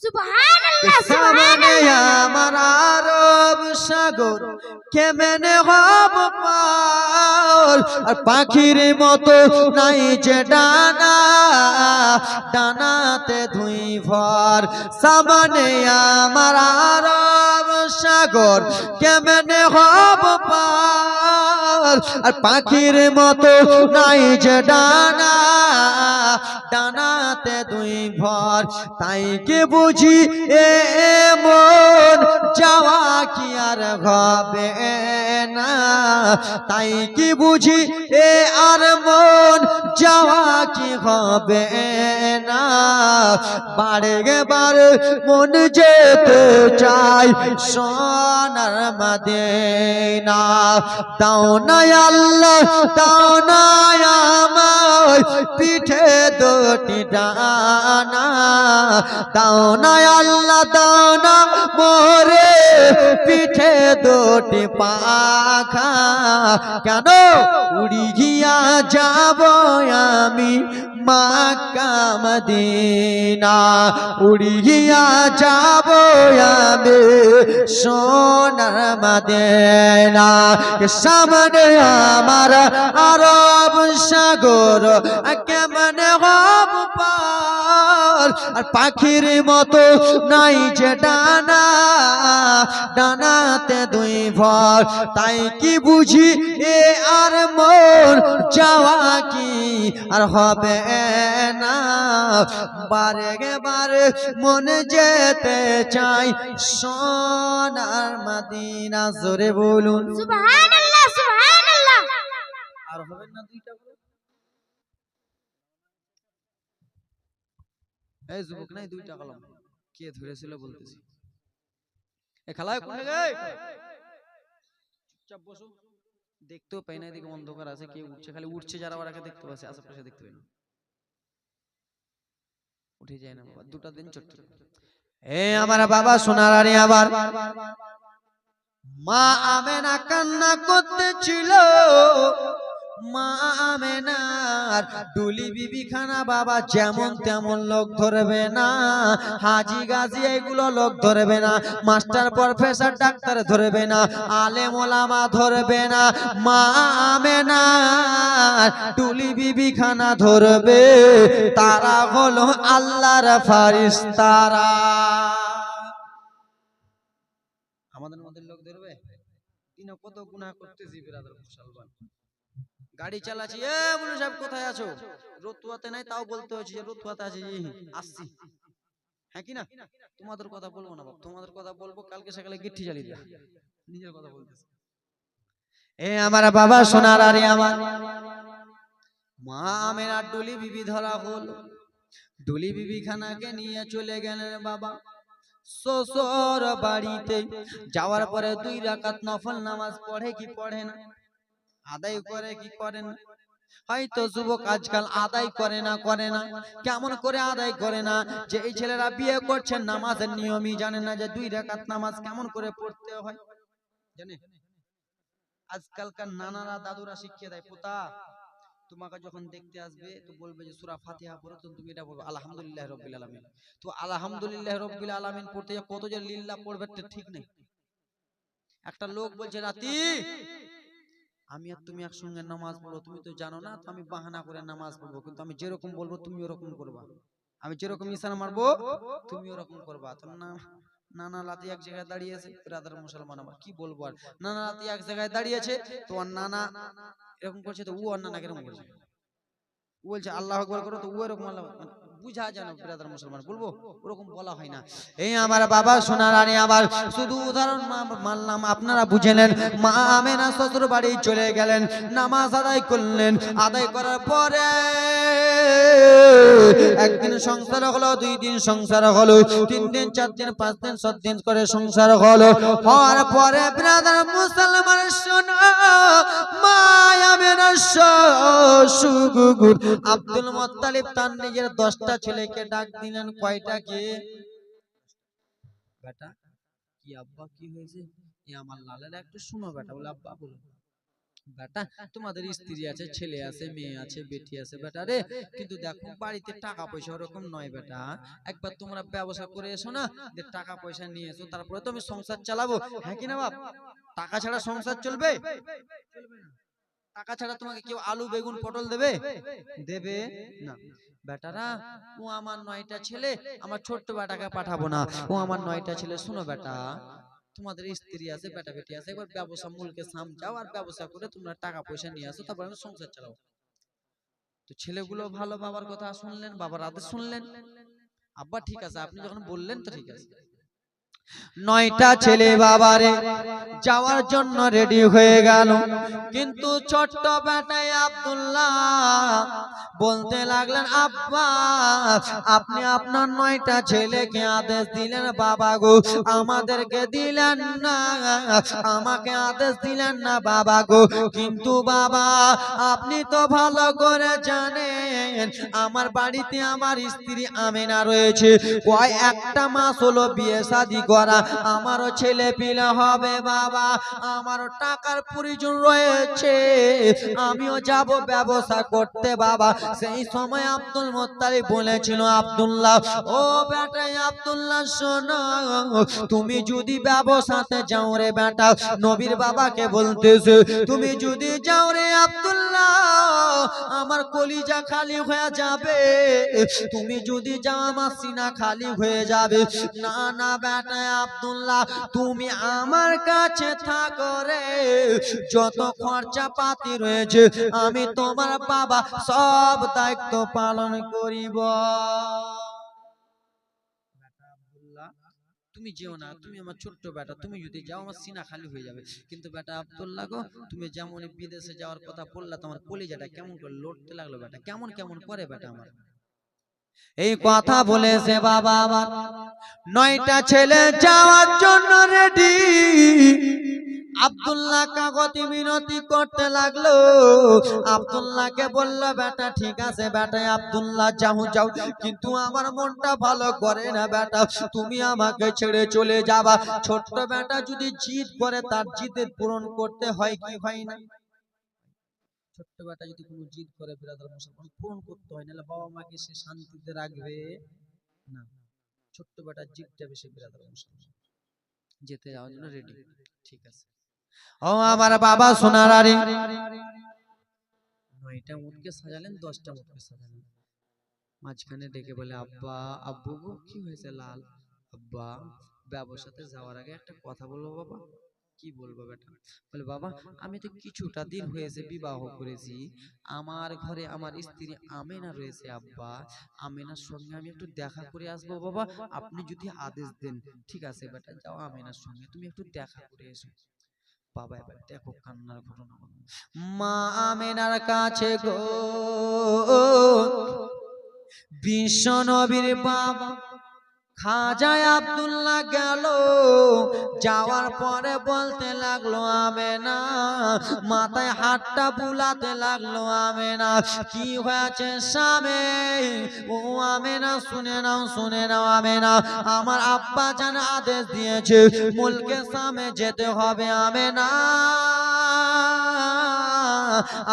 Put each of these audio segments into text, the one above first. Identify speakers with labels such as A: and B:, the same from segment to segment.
A: সুবহানাল্লাহ সামনে আমার আরব সাগর কেমনে হব পার আর পাখির মতো নাই যে ডানা ডানাতে ধুই ভর সামনে আমার আরব সাগর কেমনে হব পার আর পাখির মতো নাই যে ডানা ডানাতে দুই ভর তাই কি বুঝি এমন যাওয়া কি আর হবে না তাই কি বুঝি আর মন যাওয়া কি হবে না বারে বারে মন যেতে চাই সোনার মদিনা দাও না আল্লাহ দাও না আমায় পিঠে দুটি ডানা দাও না আল্লাহ দাও না মোরে পিঠে দুটি পাখা কেন উড়ি গিয়া যাব আমি মক্কা মদিনা উড়ি গিয়া যাব আমি সোনার মদিনা সামনে আমার আরব সাগর কেমনে হব পার আর পাখির মতো নাই যে ডানা ডানাতে দুই ভর তাই কি বুঝি আর মন যাওয়া কি আর হবে না বারে বারে মন যেতে চাই সোনার মদিনা জোরে বলুন সুবহানাল্লাহ সুবহানাল্লাহ আর হবে না দুইটা এই যুবক নাই দুইটা কলম কে ধরেছিল বলতেছি এ খেলায় কোন জায়গায় চুপচাপ বসো দেখতেও পাই না এদিকে অন্ধকার আছে কে উঠছে খালি উঠছে যারা ওরাকে দেখতে পাচ্ছে আশেপাশে দেখতে পাই না উঠে যায় না বাবা দুটা দিন ছোট এ আমার বাবা সোনারানি আবার মা আমেনা কান্না করতেছিল মা আমেনার ডুলি বিবি খানা বাবা যেমন তেমন লোক ধরবে না হাজি গাজি এগুলো লোক ধরবে না মাস্টার প্রফেসর ডাক্তার ধরবে না আলেম ওলামা ধরবে না মা আমেনার ডুলি বিবি খানা ধরবে তারা হলো আল্লাহর ফারিস্তারা আমাদের মধ্যে লোক ধরবে তিন কত গুনাহ করতেছি ব্রাদার মুসলমান গাড়ি চালাচ্ছি এ মুন্নি সাহেব কোথায় আছো রতুয়াতে নাই তাও বলতে হচ্ছে যে রতুয়াতে আছি আসছি হ্যাঁ কি না তোমাদের কথা বলবো না বাপ তোমাদের কথা বলবো কালকে সকালে গিট্টি জ্বালিয়ে দিয়া নিজের কথা বলতেছি এ আমার বাবা সোনার আরে আমার মা আমেনা ডুলি বিবি ধরা হলো ডুলি বিবি খানাকে নিয়ে চলে গেলেন বাবা শ্বশুর বাড়িতে যাওয়ার পরে 2 রাকাত নফল নামাজ পড়ে কি পড়ে না আদায় করে কি করে না হয়তো যুবক আজকাল আদায় করে না কেমন করে আদায় করে না যে এই ছেলেরা বিয়ে করছেন নামাজের নিয়মই জানে না যে 2 রাকাত নামাজ কেমন করে পড়তে হয় জানে আজকালকার নানারা দাদুরা শিখিয়ে দেয় পোতা তোমাকে যখন দেখতে আসবে তো বলবে যে সূরা ফাতিহা পড়ো তো তুমি এটা বলবে আলহামদুলিল্লাহি রাব্বিল আলামিন তো আলহামদুলিল্লাহি রাব্বিল আলামিন পড়তে কত যে লিল্লাহ পড়বে ঠিক নেই একটা লোক বলছে রাতি আমি আর তুমি একসঙ্গে নামাজ পড়ো তুমি তো জানো না তো আমি বাহানা করে নামাজ পড়বো কিন্তু আমি যেরকম বলবো তুমি ওরকম করবা আমি যেরকম ইশারা মারবো তুমি ওরকম করবা তো না নানা লাতি এক জায়গায় দাঁড়িয়েছে ব্রাদার মুসলমান আমার কি বলবো আর নানা লাতি এক জায়গায় দাঁড়িয়েছে তো আর নানা এরকম করছে তো ও আর নানা কেরকম করছে ও বলছে আল্লাহু আকবার করো তো ও এরকম আল্লাহ বুঝা জানো ব্রাদার মুসলমান বলবো ওরকম বলা হয় না এই আমার বাবা সোনার আনি আবার শুধু উদাহরণ মানলাম আপনারা বুঝে নেন মা আমেনা শ্বশুর বাড়ি চলে গেলেন নামাজ আদায় করলেন আদায় করার পরে একদিন সংসার হলো 2 দিন সংসার হলো 3 দিন 4 দিন 5 দিন 7 দিন করে সংসার হলো হওয়ার পরে ব্রাদার মুসলমান শোনো মা আমেনা শ্বশুর আব্দুল মুত্তালিব তার নিজের 10টা ছেলেকে ডাক দিলেন কয়টা কে বেটা কি আব্বা কি হয়েছে এ আমার লালের একটু শুনো বেটা বলে আব্বা বলো বেটা তোমাদের স্ত্রী আছে, ছেলে আছে, মেয়ে আছে, বেটি আছে বেটা রে, কিন্তু দেখো বাড়িতে টাকা পয়সা ওরকম নয় বেটা। একবার তোমরা ব্যবসা করে এসো না, যে টাকা পয়সা নিয়ে এসো, তারপরে তো আমি সংসার চালাবো। হ্যাঁ কি না বাপ? টাকা ছাড়া সংসার চলবে? চলবে না। টাকা ছাড়া তোমাকে কেউ আলু বেগুন পটল দেবে? দেবে না। বেটারা, ও আমার 9টা ছেলে, আমার ছোট্ট বেটাকে পাঠাবো না, ও আমার 9টা ছেলে। শোনো বেটা, তোমাদের স্ত্রী আছে, বেটা বেটি আছে, একবার ব্যবসা মূলকে সামলাও, আর ব্যবসা করে তোমরা টাকা পয়সা নিয়ে আসো, তারপর আমি সংসার চালাও। তো ছেলেগুলো ভালো, বাবার কথা শুনলেন, বাবার আদেশ শুনলেন। আব্বা ঠিক আছে, আপনি যখন বললেন তো ঠিক আছে। 9টা ছেলে বাবারে যাওয়ার জন্য রেডি হয়ে গেল, কিন্তু ছোট্ট বেটাই আব্দুল্লাহ বলতে লাগলেন, আব্বা আপনি আপনার 9টা ছেলেকে আদেশ দিলেন বাবা গো, আমাদেরকে দিলেন না, আমাকে আদেশ দিলেন না বাবা গো। কিন্তু বাবা আপনি তো ভালো করে জানেন আমার বাড়িতে আমার স্ত্রী আমেনা রয়েছে, কয় একটা মাস হলো বিয়ে শাদী করা, আমারও ছেলে পিলে হবে বাবা, আমারও টাকার প্রয়োজন রয়েছে, আমিও যাব ব্যবসা করতে বাবা। সেই সময় আব্দুল মুত্তালিব বলেছিল, আব্দুল্লাহ ও বেটা আব্দুল্লাহ শোনো, তুমি যদি ব্যবসাতে যাও রে বেটা, নবীর বাবাকে বলতেছে, তুমি যদি যাও রে আব্দুল্লাহ আমার কলিজা খালি হয়ে যাবে, তুমি যদি যাও আমার সিনা খালি হয়ে যাবে। না না বেটা আব্দুল্লাহ, তুমি আমার কাছে থাকো রে, যত খরচা পাতি রয়েছে আমি তোমার বাবা সব দায়িত্ব পালন করিব। তুমি যেও না, তুমি আমার ছোট্ট বেটা, তুমি যদি যাও আমার সিনা খালি হয়ে যাবে। কিন্তু বেটা আব্দুল্লাহ গো, তুমি যেমন বিদেশে যাওয়ার কথা বললা, তোমার কলিজাটা কেমন করে লড়তে লাগলো বেটা, কেমন কেমন করে বেটা আমার। এই কথা বলেছে বাবা আমার 9টা ছেলে যাওয়ার জন্য রেডি। আব্দুল্লাহ কাগতি মিনতি করতে লাগলো, আব্দুল্লাহকে বলল, বেটা ঠিক আছে বেটা আব্দুল্লাহ যাও যাও, কিন্তু আমার মনটা ভালো করে না বেটা, তুমি আমাকে ছেড়ে চলে যাবা। ছোট্ট বেটা যদি জিদ করে, তার জিদের পূরণ করতে হয় কি হয় না? ছোট্ট বেটা যদি কোনো জিদ করে বিরাদার মুসলমান, পূরণ করতে হয়, নাহলে বাবা মাকে সে শান্তিতে রাখবে না। ছোট্ট বেটার জিদটা বেশি বিরাদার মুসলমান, যেতে যাওয়ার জন্য রেডি। ঠিক আছে ও আমার বাবা সোনারারি, 9টা উটকে সাজালেন, 10টা উটকে সাজালেন, মাঝখানে ডেকে বলে, আব্বা আব্বু গো কি হয়েছে লাল? আব্বা ব্যবসাতে যাওয়ার আগে একটা কথা বলবো বাবা। কি বলবো বেটা? বলে, বাবা আমি তো কিছুটা দিন হয়েছে বিবাহ করেছি, আমার ঘরে আমার স্ত্রী আমেনা রয়েছে আব্বা, আমেনার সঙ্গে আমি একটু দেখা করে আসবো বাবা, আপনি যদি আদেশ দেন। ঠিক আছে বেটা যাও, আমেনার সঙ্গে তুমি একটু দেখা করে এসো। বাবা এবার দেখো কান্নার ঘটনা, মা আমেনার কাছে গো বিশ্ব নবীর বাবা খাজা আব্দুল্লাহ গেল, যাওয়ার পরে বলতে লাগলো, আমেনা মাথায় হাতটা বুলাতে লাগলো, আমেনা কি হয়েছে স্বামী? ও আমেনা শুনে নাও শুনে নাও আমেনা, আমার আব্বা জান আদেশ দিয়েছে মুলকে সামে যেতে হবে আমেনা,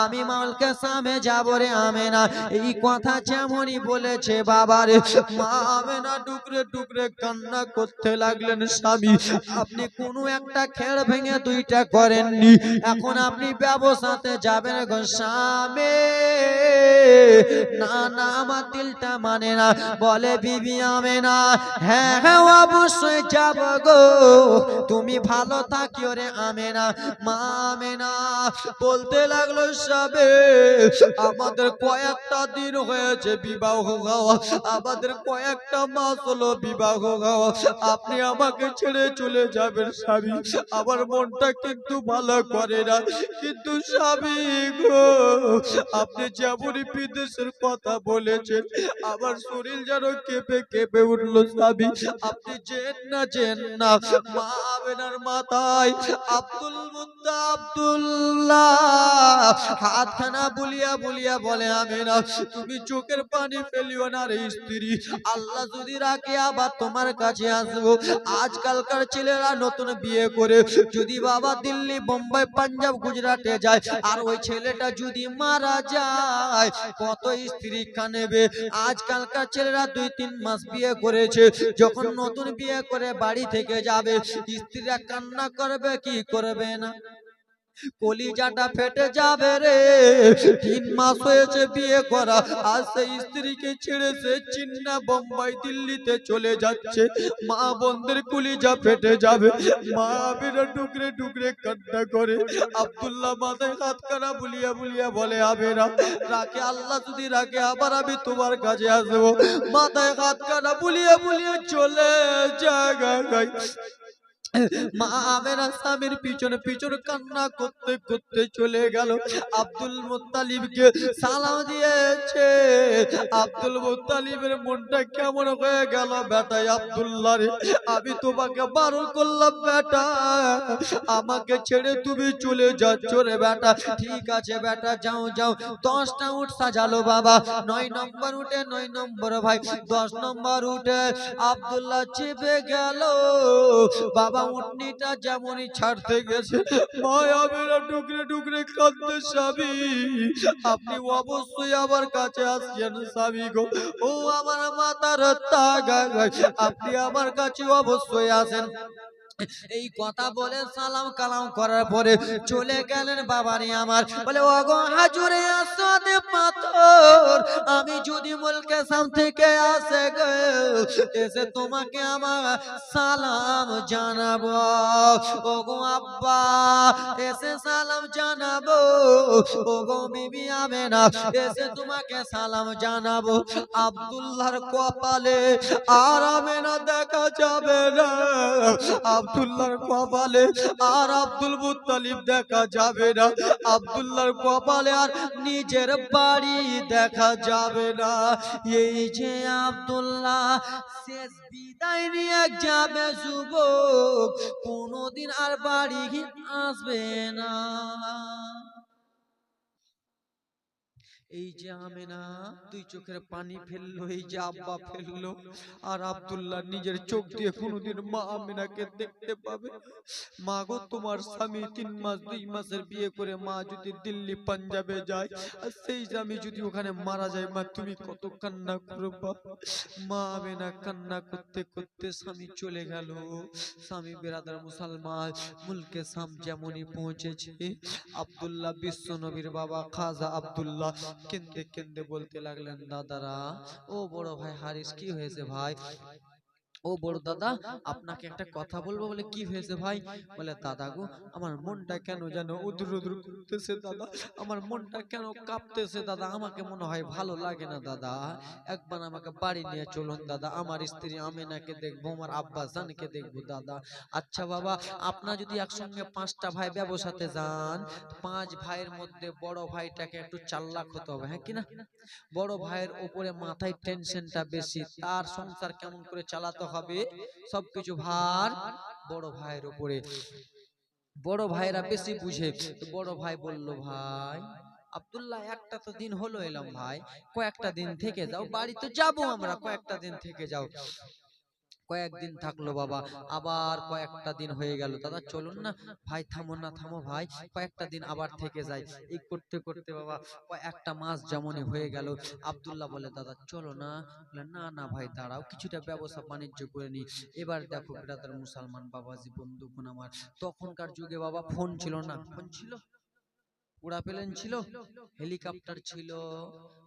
A: আমি মালকে সামে যাব রে আমেনা। এই কথা যেমনই বলেছে বাবারে, মা আমেনা টুকরে টুকরে কান্না করতে লাগলেন, স্বামী আপনি কোনো একটা খেড় ভেঙে 2টা করেননি, এখন আপনি ব্যবসাতে যাবেন গো স্বামী। না না আমার দিলটা মানে না। বলে বিবি আমেনা, হ্যাঁ হ্যাঁ অবশ্যই যাব গো, তুমি ভালো থাকিও রে আমেনা। মা আমেনা বলতে লাগলো, সবে আমাদের কয়েকটা দিন হয়েছে বিবাহ হওয়া, আমাদের কয়েকটা মাস হলো বিবাহ হওয়া, আপনি আমাকে ছেড়ে চলে যাবেন স্বামী, আমার মনটা কিন্তু ভালো করে না। কিন্তু স্বামী গো, আপনি যেমনই বিদেশের কথা বলেছেন আমার শরীর যেন কেঁপে কেঁপে উঠলো স্বামী, আপনি যেন না যেন না। মা আমেনার মাথায় আব্দুল্লাহ হাতখানা বুলিয়া বুলিয়া বলে আমেনা তুমি চোখের পানি ফেলিও না রে স্ত্রী, আল্লাহ যদি রাখে আবার তোমার কাছে আসবো। আজকালকার ছেলেরা নতুন বিয়ে করে যদি বাবা দিল্লি বোম্বাই পাঞ্জাব গুজরাটে যায় আর ওই ছেলেটা যদি মারা যায় কত স্ত্রী কানেবে। আজকালকার ছেলেরা 2-3 মাস বিয়ে করেছে, যখন নতুন বিয়ে করে বাড়ি থেকে যাবে স্ত্রীরা কান্না করবে কি করবে না? কলিজাটা ফেটে যাবে রে। 3 মাস হয়েছে বিয়ে করা, আর সেই স্ত্রীকে ছেড়ে সে চিন্না বোম্বাই দিল্লিতে চলে যাচ্ছে। মা বোনদের কলিজা ফেটে যাবে, মা আমিনা টুকরে টুকরে কান্না করে। আব্দুল্লাহ মাথায় হাত কানা বুলিয়া বুলিয়া বলে আমিনা রাখে আল্লাহ যদি রাখে আবার আমি তোমার কাছে আসবো। মাথায় হাত কানা বুলিয়া বুলিয়া চলে যায়। মা আমেনা স্বামীর পিছনে পিছনে কান্না করতে করতে চলে গেল। আব্দুল মুত্তালিবকে সালাম দিয়েছে। আব্দুল মুত্তালিবের মনটা কেমন হয়ে গেল, বেটা আব্দুল্লাহ রে আমি তোমাকে বারণ করলাম বেটা, আমাকে ছেড়ে তুমি চলে যাচ্ছ রে বেটা। ঠিক আছে বেটা যাও যাও। 10টা উট সাজালো বাবা, 9 নম্বর উঠে 9 নম্বর ভাই 10 নম্বর উঠে আব্দুল্লাহ চেপে গেল। বাবা উটনিটা যেমনই ছাড়তে গেছে মায়াবেরা টুকরে টুকরে কাঁদতে স্বামী আপনি অবশ্যই আমার কাছে আসছেন স্বামী গো, ও আমার মাতার তাগা আপনি আমার কাছে অবশ্যই আসেন। এই কথা বলে সালাম কালাম করার পরে চলে গেলেন বাবারে আমার। বলে ওগো হাজুরে আসতে পাথর আমি যদি মুলকে সাম থেকে আসে গো এসে তোমাকে আমার সালাম জানাবো। ওগো আব্বা এসে সালাম জানাবো, ওগো বিবি আমেনা এসে তোমাকে সালাম জানাবো। আব্দুল্লাহর কপালে আর আমেনা দেখা যাবে না, আব্দুল্লাহর কপালে আর আব্দুল মুত্তালিব দেখা যাবে না, আব্দুল্লাহর কপালে আর নিজের বাড়ি দেখা যাবে না। এই যে আব্দুল্লাহ শেষ বিদায় নিয়ে যাবে যুবক, কোনদিন আর বাড়ি আসবে না। এই যে আমেনা 2 চোখের পানি ফেললো, এই যে আব্বা ফেললো, আর আব্দুল্লাহ নিজের চোখ দিয়ে কোনোদিন মা আমেনাকে দেখতে পাবে। মা গো তোমার স্বামী 3 মাস 2 মাসের বিয়ে করে মা যদি দিল্লি পাঞ্জাবে যায় আর সেই স্বামী যদি ওখানে মারা যায় মা তুমি কত কান্না করবা। মা আমেনা কান্না করতে করতে স্বামী চলে গেল। স্বামী বেরাদার মুসলমান মুলকে শাম যেমনই পৌঁছেছে আব্দুল্লাহ বিশ্ব নবীর বাবা খাজা আব্দুল্লাহ কেন্দে কেন্দে বলতে লাগলেন দাদারা ও বড় ভাই হারিস কি হয়েছে ভাই? ও বড় দাদা আপনাকে একটা কথা বলবো। বলে কি হয়েছে ভাই? বলে দাদা গো আমার মনটা কেন যেন উদুর উদুর করতেছে দাদা, আমার মনটা কেন কাঁপতেছে দাদা, আমাকে মনে হয় ভালো লাগে না দাদা, একবার আমাকে বাড়ি নিয়ে চলুন দাদা, আমার স্ত্রী আমেনাকে দেখবো, আমার আব্বা জানকে দেখবো দাদা। আচ্ছা বাবা আপনার যদি একসঙ্গে 5টা ভাই ব্যবসাতে যান, 5 ভাইয়ের মধ্যে বড় ভাইটাকে একটু চালাক হতে হবে, হ্যাঁ কিনা? বড় ভাইয়ের উপরে মাথায় টেনশনটা বেশি, তার সংসার কেমন করে চালাতে হবে সবকিছু ভার বড় ভাইয়ের উপরে। বড় ভাইরা বেশি বুঝে। বড় ভাই বলল ভাই আব্দুল্লাহ একটা তো দিন হলো এলাম ভাই, কয়েকটা দিন থেকে যাও, বাড়িতে যাবো আমরা, কয়েকটা দিন থেকে যাও। কয়েকদিন থাকলো বাবা, আবার কয়েকটা দিন হয়ে গেল, দাদা চলুন না ভাই, থামো না থামো ভাই, কয়েকটা দিন আবার থেকে যাই। এই করতে করতে বাবা কয়েকটা মাস যেমনই হয়ে গেল। আব্দুল্লাহ বলে দাদা চলো না। বলে না না ভাই দাঁড়াও, কিছুটা ব্যবসা বাণিজ্য করে নি। এবার দেখো ব্রাদার মুসলমান বাবাজি বন্ধুগণ আমার, তখনকার যুগে বাবা ফোন ছিল না, ফোন ছিল, উড়া প্লেন ছিল, হেলিকপ্টার ছিল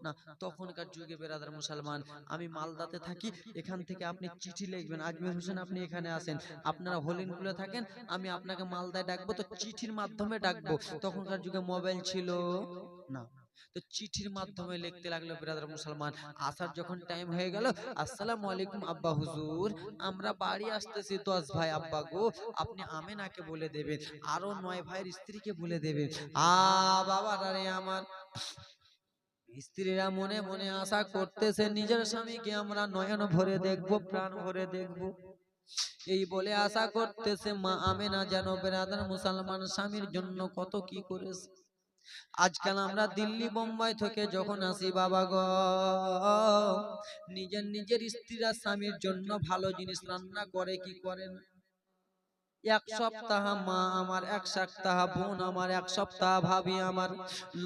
A: না। তখনকার যুগে বেরাদার মুসলমান আমি মালদাতে থাকি, এখান থেকে আপনি চিঠি লিখবেন, আজমির হোসেন আপনি এখানে আসেন, আপনারা হলিনগুলো থাকেন, আমি আপনাকে মালদায় ডাকবো, তো চিঠির মাধ্যমে ডাকবো। তখনকার যুগে মোবাইল ছিল না, তো চিঠির মাধ্যমে লিখতে লাগলো ব্রাদার মুসলমান। আসার যখন টাইম হয়ে গেল, আসসালামু আলাইকুম আব্বা হুজুর, আমরা বাড়ি আসতেছি 10 ভাই, আব্বা গো আপনি আমেনাকে বলে দেবেন, আরো 9 ভাইয়ের স্ত্রীকে বলে দেবেন। বাবা রে আমার, স্ত্রীরা মনে মনে আশা করতেছে নিজের স্বামীকে আমরা নয়ন ভরে দেখবো, প্রাণ ভরে দেখবো, এই বলে আশা করতেছে। মা আমেনা যেন বেরাদার মুসলমান স্বামীর জন্য কত কি করেছে। আজকাল আমরা দিল্লি বোম্বাই থেকে যখন আসি বাবা গো, নিজের নিজের স্ত্রীরা স্বামীর জন্য ভালো জিনিস রান্না করে কি করে না? এক সপ্তাহ মা আমার, এক সপ্তাহ বোন আমার, এক সপ্তাহ ভাবি আমার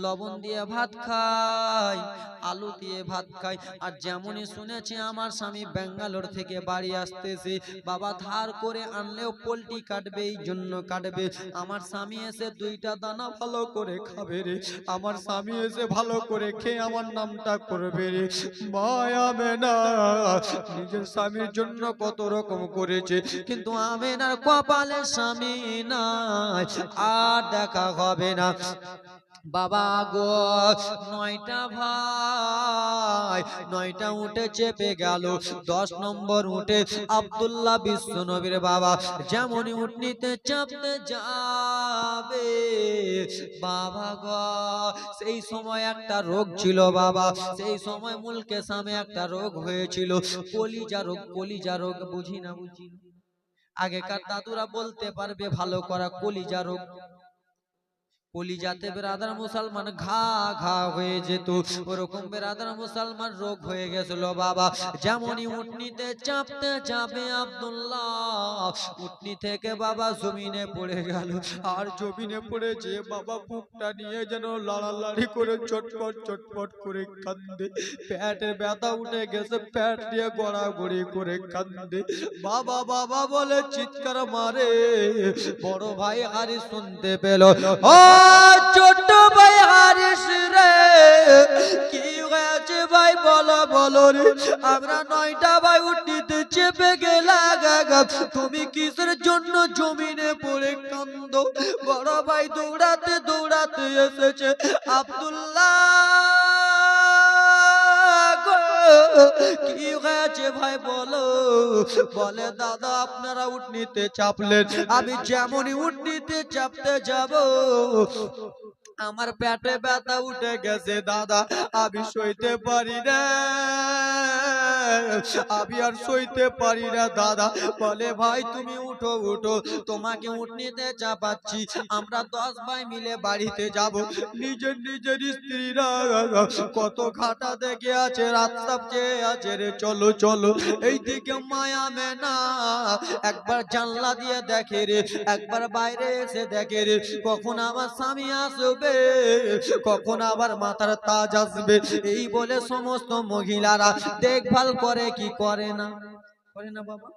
A: লবণ দিয়ে ভাত খায়, আলু দিয়ে ভাত খায়। আর যেমনই শুনেছি আমার স্বামী ব্যাঙ্গালোর থেকে বাড়ি আসতেছে, বাবা ধার করে আনলেও পোল্ট্রি কাটবে, এই জন্য কাটবে। আমার স্বামী এসে দুইটা দানা ভালো করে খাবে রে, আমার স্বামী এসে ভালো করে খেয়ে আমার নামটা করবে রে। মায়া মেনা নিজের স্বামীর জন্য কত রকম করেছে, কিন্তু আমেনার কপালে স্বামী নাই, আর দেখা হবে না। বাবা গো, 9টা ভাই, 9টা উঠে চেপে গেল, 10 নম্বর উঠে আব্দুল্লাহ বিশ্ব নবীর বাবা যেমনই উঠনিতে চাপতে যাবে, বাবা গো সেই সময় একটা রোগ ছিল বাবা, সেই সময় মুলকে সামে একটা রোগ হয়েছিল, কলিজা রোগ। কলিজা রোগ বুঝি না? আগেকার দাদুরা বলতে পারবে ভালো করা, কলিজা রোগ। কলিজাতে বেরাদার মুসলমান ঘা ঘা হয়ে যেত, ওরকম বেরাদার মুসলমান রোগ হয়ে গেছিল বাবা। যেমনই উটনিতে চাপতে যাবে আব্দুল্লাহ, উটনি থেকে বাবা জমিনে পড়ে গেল, আর জমিনে পড়ে যে বাবা বুকটা নিয়ে যেন লাড়ালাড়ি করে চটপট চটপট করে কান্দে, পেটের ব্যথা উঠে গেছে, পেট দিয়ে গড়াগড়ি করে কান্দে, বাবা বাবা বলে চিৎকার মারে। বড় ভাই হারিস শুনতে পেল, ও ছোট ভাই হারিস রে, কি হয়েছে ভাই বলো বলো রে। আমরা 9টা ভাই উঠতে চেপে গেলাম, তুমি কিসের জন্য জমিনে পড়ে কান্দো? বড় ভাই দৌড়াতে দৌড়াতে এসেছে, আব্দুল্লাহ কি হয়েছে ভাই বলো? বলে দাদা আপনারা উঠনিতে চাপলেন, আমি যেমনই উঠনিতে চাপতে যাব আমার পেটে ব্যথা উঠে গেছে দাদা, আমি সইতে পারি না, আমি আর সইতে পারি না দাদা। বলে ভাই তুমি উঠো উঠো, তোমাকে উঠনিতে চাপাচ্ছি, আমরা 10 ভাই মিলে বাড়িতে যাব। নিজের নিজের স্ত্রীরা কত ঘাটা দেখে আছে, রাস্তা চেয়ে আছে রে, চলো চলো। এইদিকে মায়া মেনা একবার জানলা দিয়ে দেখে রে, একবার বাইরে এসে দেখে রে, কখন আমার স্বামী আসবে, কখন আবার মাথার তাজ আসবে। এই বলে সমস্ত মহিলারা দেখভাল করে কি করে না? করে না বাবা?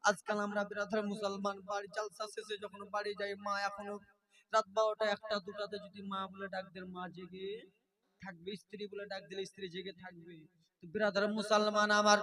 A: আজকাল আমরা বিরাধার মুসলমান বাড়ি জালসা শেষে যখন বাড়ি যাই, মা এখনো রাত 12টা 1টা 2টাতে যদি মা বলে ডাক দেন, মা জেগে থাকবে, স্ত্রী বলে ডাক দিলে স্ত্রী জেগে থাকবে। তো বিরাধার মুসলমান আমার,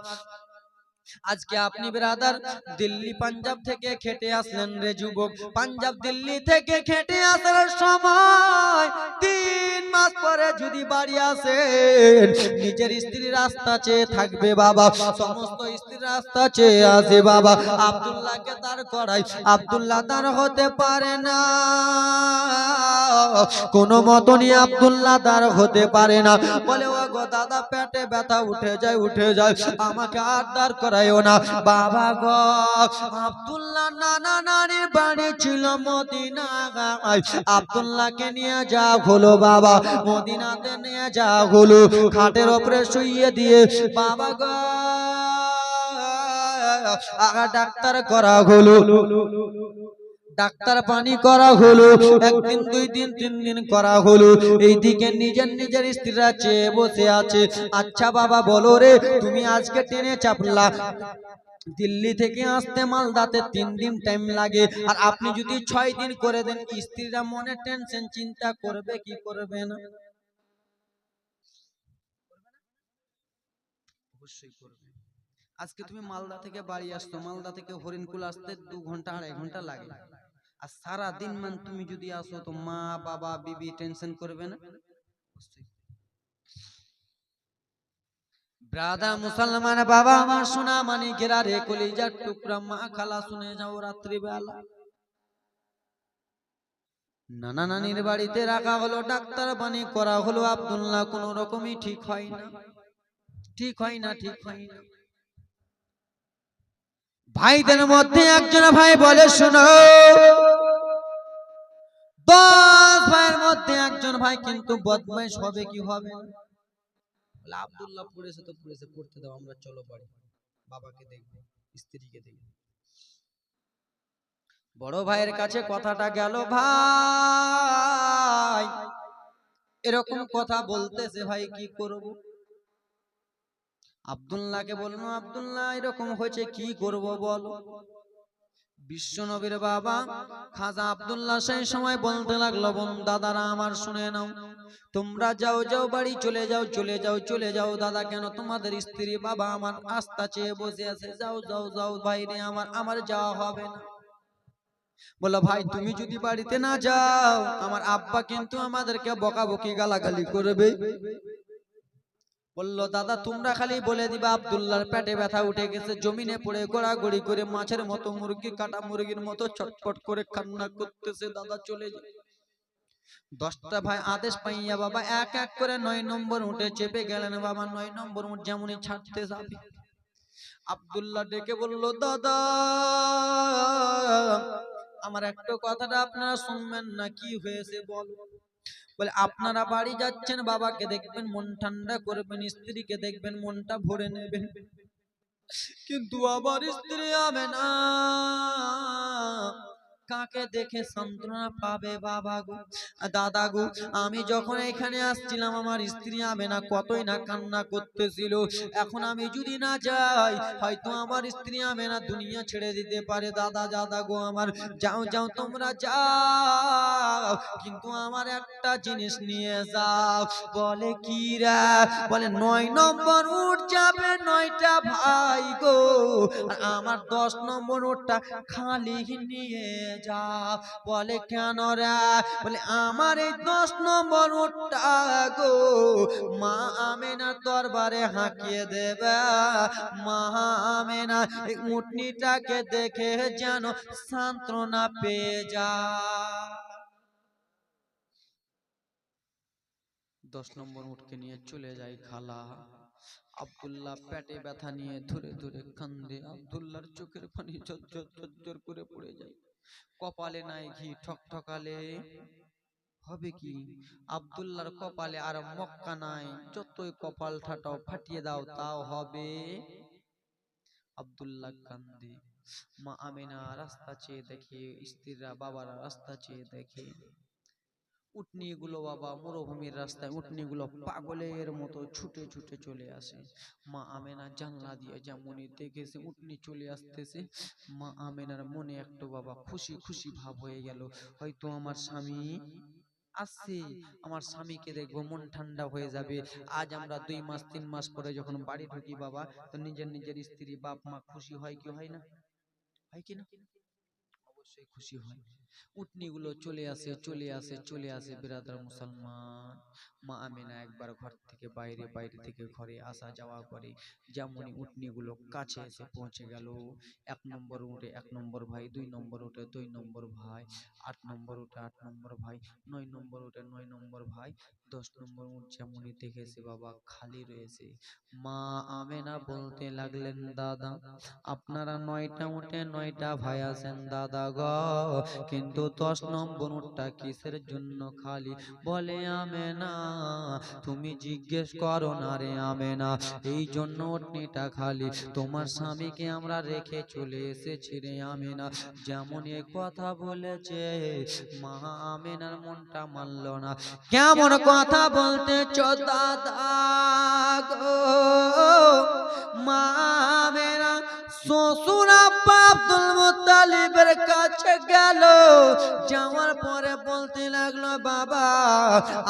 A: আজকে আপনি ব্রাদার দিল্লি পাঞ্জাব থেকে খেটে আসলেন রে যুবক, পাঞ্জাব দিল্লি থেকে খেটে আসার সময় 3 মাস পরে যদি বাড়ি আসেন, নিজের স্ত্রী রাস্তা চেয়ে থাকবে বাবা, সমস্ত স্ত্রী রাস্তা চেয়ে আসে বাবা, আব্দুল্লাহকে দাঁড় করাই, আব্দুল্লাহ দাঁড় হতে পারে না, কোনো মতনই আব্দুল্লাহ দাঁড় হতে পারে না। বলে ও গো দাদা পেটে ব্যথা উঠে যায় উঠে যায়, আমাকে আর দাঁড় করাইও না। বাবা গো, আব্দুল্লাহ নানা নানির বাড়ি ছিল মদিনা, আব্দুল্লাহকে নিয়ে যা হলো বাবা, মদিনাতে নিয়ে যা হলো, খাটের উপরে শুইয়ে দিয়ে বাবা গো আগা ডাক্তার করা হলো, ডাক্তার পানি করা হলো, 1 দিন 2 দিন 3 দিন করা হলো। এইদিকে নিজের নিজের স্ত্রীরা চেয়ে বসে আছে। আচ্ছা বাবা বলো রে, তুমি আজকে ট্রেনে চাপলা, দিল্লি থেকে আসতে মালদাতে 3 দিন টাইম লাগে, আর আপনি যদি 6 দিন করে দেন, স্ত্রীরা মনে টেনশন চিন্তা করবে কি করবে না? অবশ্যই করবে। আজকে তুমি মালদা থেকে বাড়ি আসছো, মালদা থেকে হরিণকুল আসতে 2 ঘন্টা 2.5 ঘন্টা লাগে, আর সারা দিন তুমি যদি আসো তো মা বাবা বিবি টেনশন করবে না? ব্রাদার মুসলমান বাবা আমার সোনা মানিকেরা রে, কলিজার টুকরা মা খালা শুনে যাও, রাত্রি বেলা নানা নানির বাড়িতে রাখা হলো, ডাক্তার পানি করা হলো, আব্দুল্লাহ কোন রকমই ঠিক হয় না, ঠিক হয় না, ঠিক হয় না। ভাইদের মধ্যে একজন ভাই বলে শোনো, 10 ভাইয়ের মধ্যে মধ্যে একজন ভাই কিন্তু বদমাইশ হবে কি হবে না? বলে আব্দুল্লাহ পড়েছে তো পড়েছে, পড়তে দাও, আমরা চলো বাড়ি, বাবাকে দেখবো, স্ত্রীকে দেখবো। বড় ভাইয়ের কাছে কথাটা গেল, ভাই এরকম কথা বলতেছে, ভাই কি করব? আব্দুল্লাহকে বললো, আব্দুল্লাহ এরকম হয়েছে, কি করব বলো? বিশ্ব নবীর বাবা খাজা আব্দুল্লাহ সেই সময় বলতে লাগলো, বোন দাদারা আমার শুনে নাও, তোমরা যাও যাও বাড়ি চলে যাও, চলে যাও, চলে যাও। দাদা কেন? তোমাদের স্ত্রী বাবা আমার আস্থা চেয়ে বসে আছে, যাও যাও যাও বাইরে, আমার যাওয়া হবে না। বলো, ভাই তুমি যদি বাড়িতে না যাও আমার আব্বা কিন্তু আমাদেরকে বকাবকি গালাগালি করবে। বললো, দাদা তোমরা খালি বলে দিবা আব্দুল্লাহর পেটে ব্যথা উঠে গেছে, জমিনে পড়ে গোড়াগড়ি করে মাছের মতো, মুরগি কাটা মুরগির মতো ছটফট করে কান্না করতেছে, দাদা চলে যায়। 10টা ভাই আদেশ পাইয়া বাবা এক এক করে 9 নম্বর উঠে চেপে গেলেন। বাবা 9 নম্বর উঠ যেমনই ছাড়তে যাবে, আব্দুল্লাহ ডেকে বললো, দাদা আমার একটা কথাটা আপনারা শুনবেন না, কি হয়েছে বল? বলে, আপনারা বাড়ি যাচ্ছেন, বাবাকে দেখবেন, মন ঠান্ডা করবেন, স্ত্রীকে দেখবেন, মনটা ভরে নেবেন, কিন্তু আমার স্ত্রী আমেনা কাকে দেখে সান্ত্বনা পাবে বাবা গো? দাদা গো, আমি যখন এখানে আসছিলাম আমার স্ত্রী আমেনা কতই না কান্না করতেছিল, এখন আমি যদি না যাই হয়তো আমার স্ত্রী আমেনা দুনিয়া ছেড়ে দিতে পারে। দাদা দাদা গো আমার, যাও যাও তোমরা যাও, কিন্তু আমার একটা জিনিস নিয়ে যাও। বলে, কি রে? বলে, 9 নম্বর উঠ যাবে 9টা ভাই গো, আর আমার 10 নম্বর উঠটা খালি নিয়ে যা। বলে, কেন রে? বলে, আমার এই 10 নম্বর উটটা গো মা আমেনার দরবারে হাঁকিয়ে দেবে, মা আমেনা এই উটনিটাকে দেখে যেন সান্ত্বনা পেয়ে যা। 10 নম্বর উটকে নিয়ে চলে যায় খালা। আব্দুল্লাহ পেটে ব্যথা নিয়ে ধরে ধরে কান্দে, আব্দুল্লাহর চোখের পানি ঝরঝর ঝরঝর করে পড়ে যায়। কপালে নাই ঘি, ঠকঠকালে হবে কি? আব্দুল্লাহর কপালে আর মক্কা নাই, যতই কপাল ঠাটাও ফাটিয়ে দাও তাও হবে। আব্দুল্লাহ কান্দে, মা আমেনা রাস্তা চেয়ে দেখে, স্ত্রীরা বাবারা রাস্তা চেয়ে দেখে, উটনিগুলো বাবা মরুভূমির রাস্তায় উটনিগুলো পাগলের মতো ছুটে ছুটে চলে আসে। মা আমেনা জানলা দিয়ে যেমনই দেখেছে উটনি চলে আসতেছে, মা আমেনার মনে একটু বাবা খুশি খুশি ভাব হয়ে গেল, হয়তো আমার স্বামী আসছে, আমার স্বামীকে দেখবো, মন ঠান্ডা হয়ে যাবে। আজ আমরা 2 মাস 3 মাস পরে যখন বাড়ি ঢুকি বাবা, তো নিজের নিজের স্ত্রী বাপ মা খুশি হয় কি হয় না? হয় কি না? অবশ্যই খুশি হয়। উটনিগুলো চলে আসে চলে আসে চলে আসে, বিরাদার মুসলমান। মা আমেনা একবার ঘর থেকে বাইরে, বাইরে থেকে ঘরে আসা যাওয়া করে। যেমনই উটনিগুলো কাছে এসে পৌঁছে গেল, 1 নম্বর উঠে 1 নম্বর ভাই, 2 নম্বর উঠে 2 নম্বর ভাই, 8 নম্বর উঠে 8 নম্বর ভাই, 9 নম্বর উঠে 9 নম্বর ভাই, 10 নম্বর উঠ যেমনই দেখেছে বাবা খালি রয়েছে। মা আমেনা বলতে লাগলেন, দাদা আপনারা 9টা উঠে 9টা ভাই আছেন দাদা গো, কিন্তু 10 নম্বর উটটা কিসের জন্য খালি? বলে, আমেনা তুমি জিজ্ঞেস করো না রে আমেনা, এই জন্য উটনিটা খালি, তোমার স্বামীকে আমরা রেখে চলে এসেছি রে আমেনা। যেমন এই কথা বলেছে মা আমেনার মনটা মানল না। কেমন কথা বলতেছ দাদা গো? মা আমেনা শ্বশুর আব্বা আব্দুল মুত্তালিবের কাছে গেল, যাওয়ার পরে বলতে লাগলো, বাবা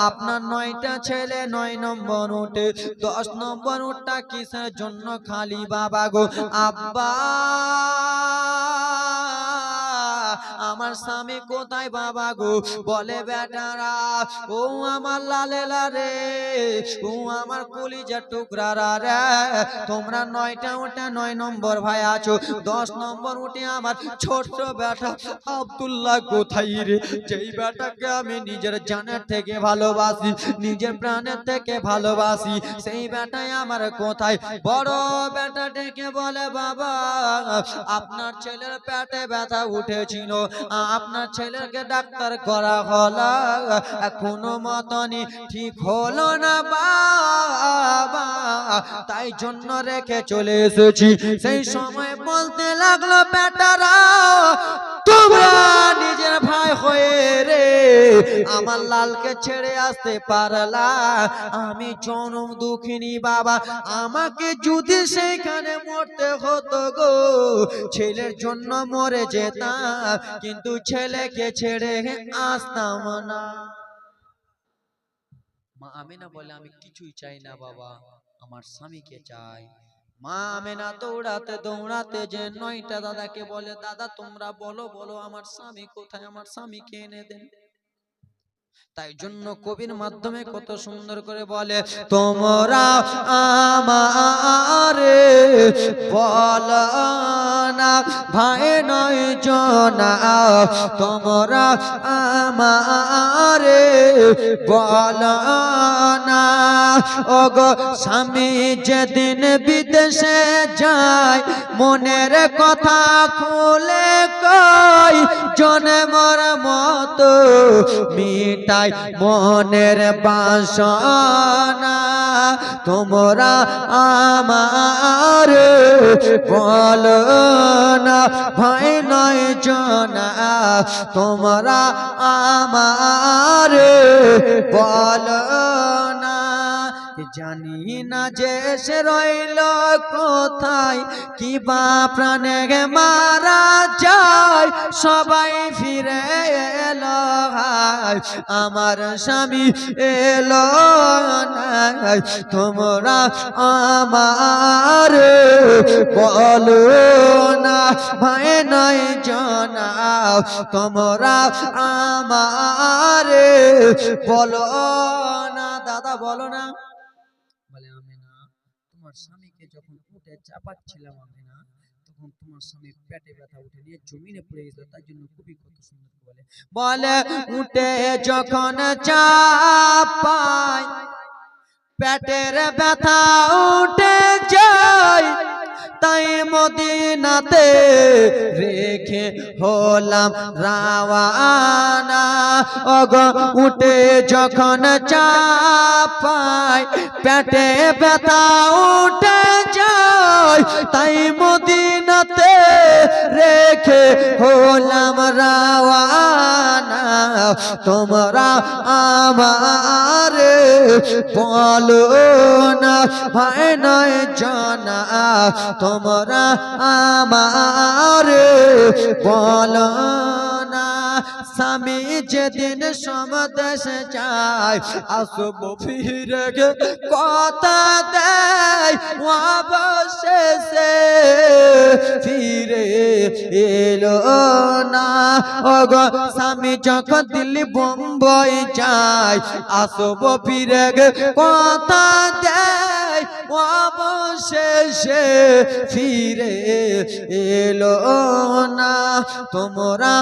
A: আপনার 9টা ছেলে 9 নম্বর উঠে, 10 নম্বর উঠটা কিসের জন্য খালি বাবা গো? আব্বা আমার স্বামী কোথায় বাবা গো? বলে, বেটারা ও আমার লালেলা রে, ও আমার কলিজার টুকরারা রে, তোমরা 9টা উঠে 9 নম্বর ভাই আছো, 10 নম্বর উঠে আমার ছোট্ট বেটা আব্দুল্লাহ কোথায় রে? যেই বেটাকে আমি নিজের জানের থেকে ভালোবাসি, নিজের প্রাণের থেকে ভালোবাসি, সেই বেটাই আমার কোথায়? বড় বেটা ডেকে বলে, বাবা আপনার ছেলের পেটে ব্যথা উঠেছিল, আপনার ছেলেকে ডাক্তার করা হলো, কোনো মতনই ঠিক হলো না বাবা, তাই জন্য রেখে চলে এসেছি। সেই সময় বলতে লাগলো, বেটারা তোমরা নিজের ভাই হয়ে রে আমার লালকে ছেড়ে আসতে পারলা, আমি জনম দুঃখিনী বাবা, আমাকে যদি সেইখানে মরতে হতো গো ছেলের জন্য মরে যেতাম, কিন্তু ছেলেকে ছেড়ে আসতাম না। মা আমেনা বলে, আমি কিছুই চাই না বাবা, আমার স্বামীকে চাই। মা আমেনা দৌড়াতে দৌড়াতে যে 9টা দাদাকে বলে, দাদা তোমরা বলো বলো আমার স্বামী কোথায়, আমার স্বামীকে এনে দেন। তাই জন্য কবির মাধ্যমে কত সুন্দর করে বলে, তোমরা আমারে বলো না ভাই নয় জনা, তোমরা আমারে বলো না। ওগো স্বামী যেদিন বিদেশে যায়, মনের কথা খুলে কই, জন্মের মতো মিটাই মনের বাসনা। তোমরা আমার বলো না ভাই নয় জনা, তোমরা আমার বলো না। জানি না যে সে রইল কোথায়, কি বা প্রাণে মারা যায়, সবাই ফিরে এলো আমার স্বামী এলো না। তোমরা আমার বলো না ভাই নয় জনা, তোমরা আমার বলো না। দাদা বলো না। বলে, আমি না, তোমার স্বামীকে যখন উঠে চাপাচ্ছিলাম আমি না, তখন তোমার স্বামী পেটে ব্যথা উঠে নিয়ে জমিনে পড়ে গেছিল, তার জন্য খুবই কত সুন্দর বলে, বলে উঠে যখন চাপায় পেটের ব্যথা উঠে যায়, তাই মদিনাতে রেখে হলাম রাওয়ানা। ওগো উঠে যখন চাপায় পেটে ব্যথা উঠে যায়, তাই মদিনাতে রেখে হলাম রাওয়ানা। তোমরা আমার বলো না ভাই নয় জনা, তোমরা আমার বলো না। স্বামী যেদিন সমদেশে যায়, আসবো ফিরে কথা দেয়, অবশেষে ফিরে এলো না। ওগো স্বামী যখন দিল্লি বোম্বাই যায়, আসবো ফিরে কথা দেয়, অবশেষে ফিরে এলো না। তোমরা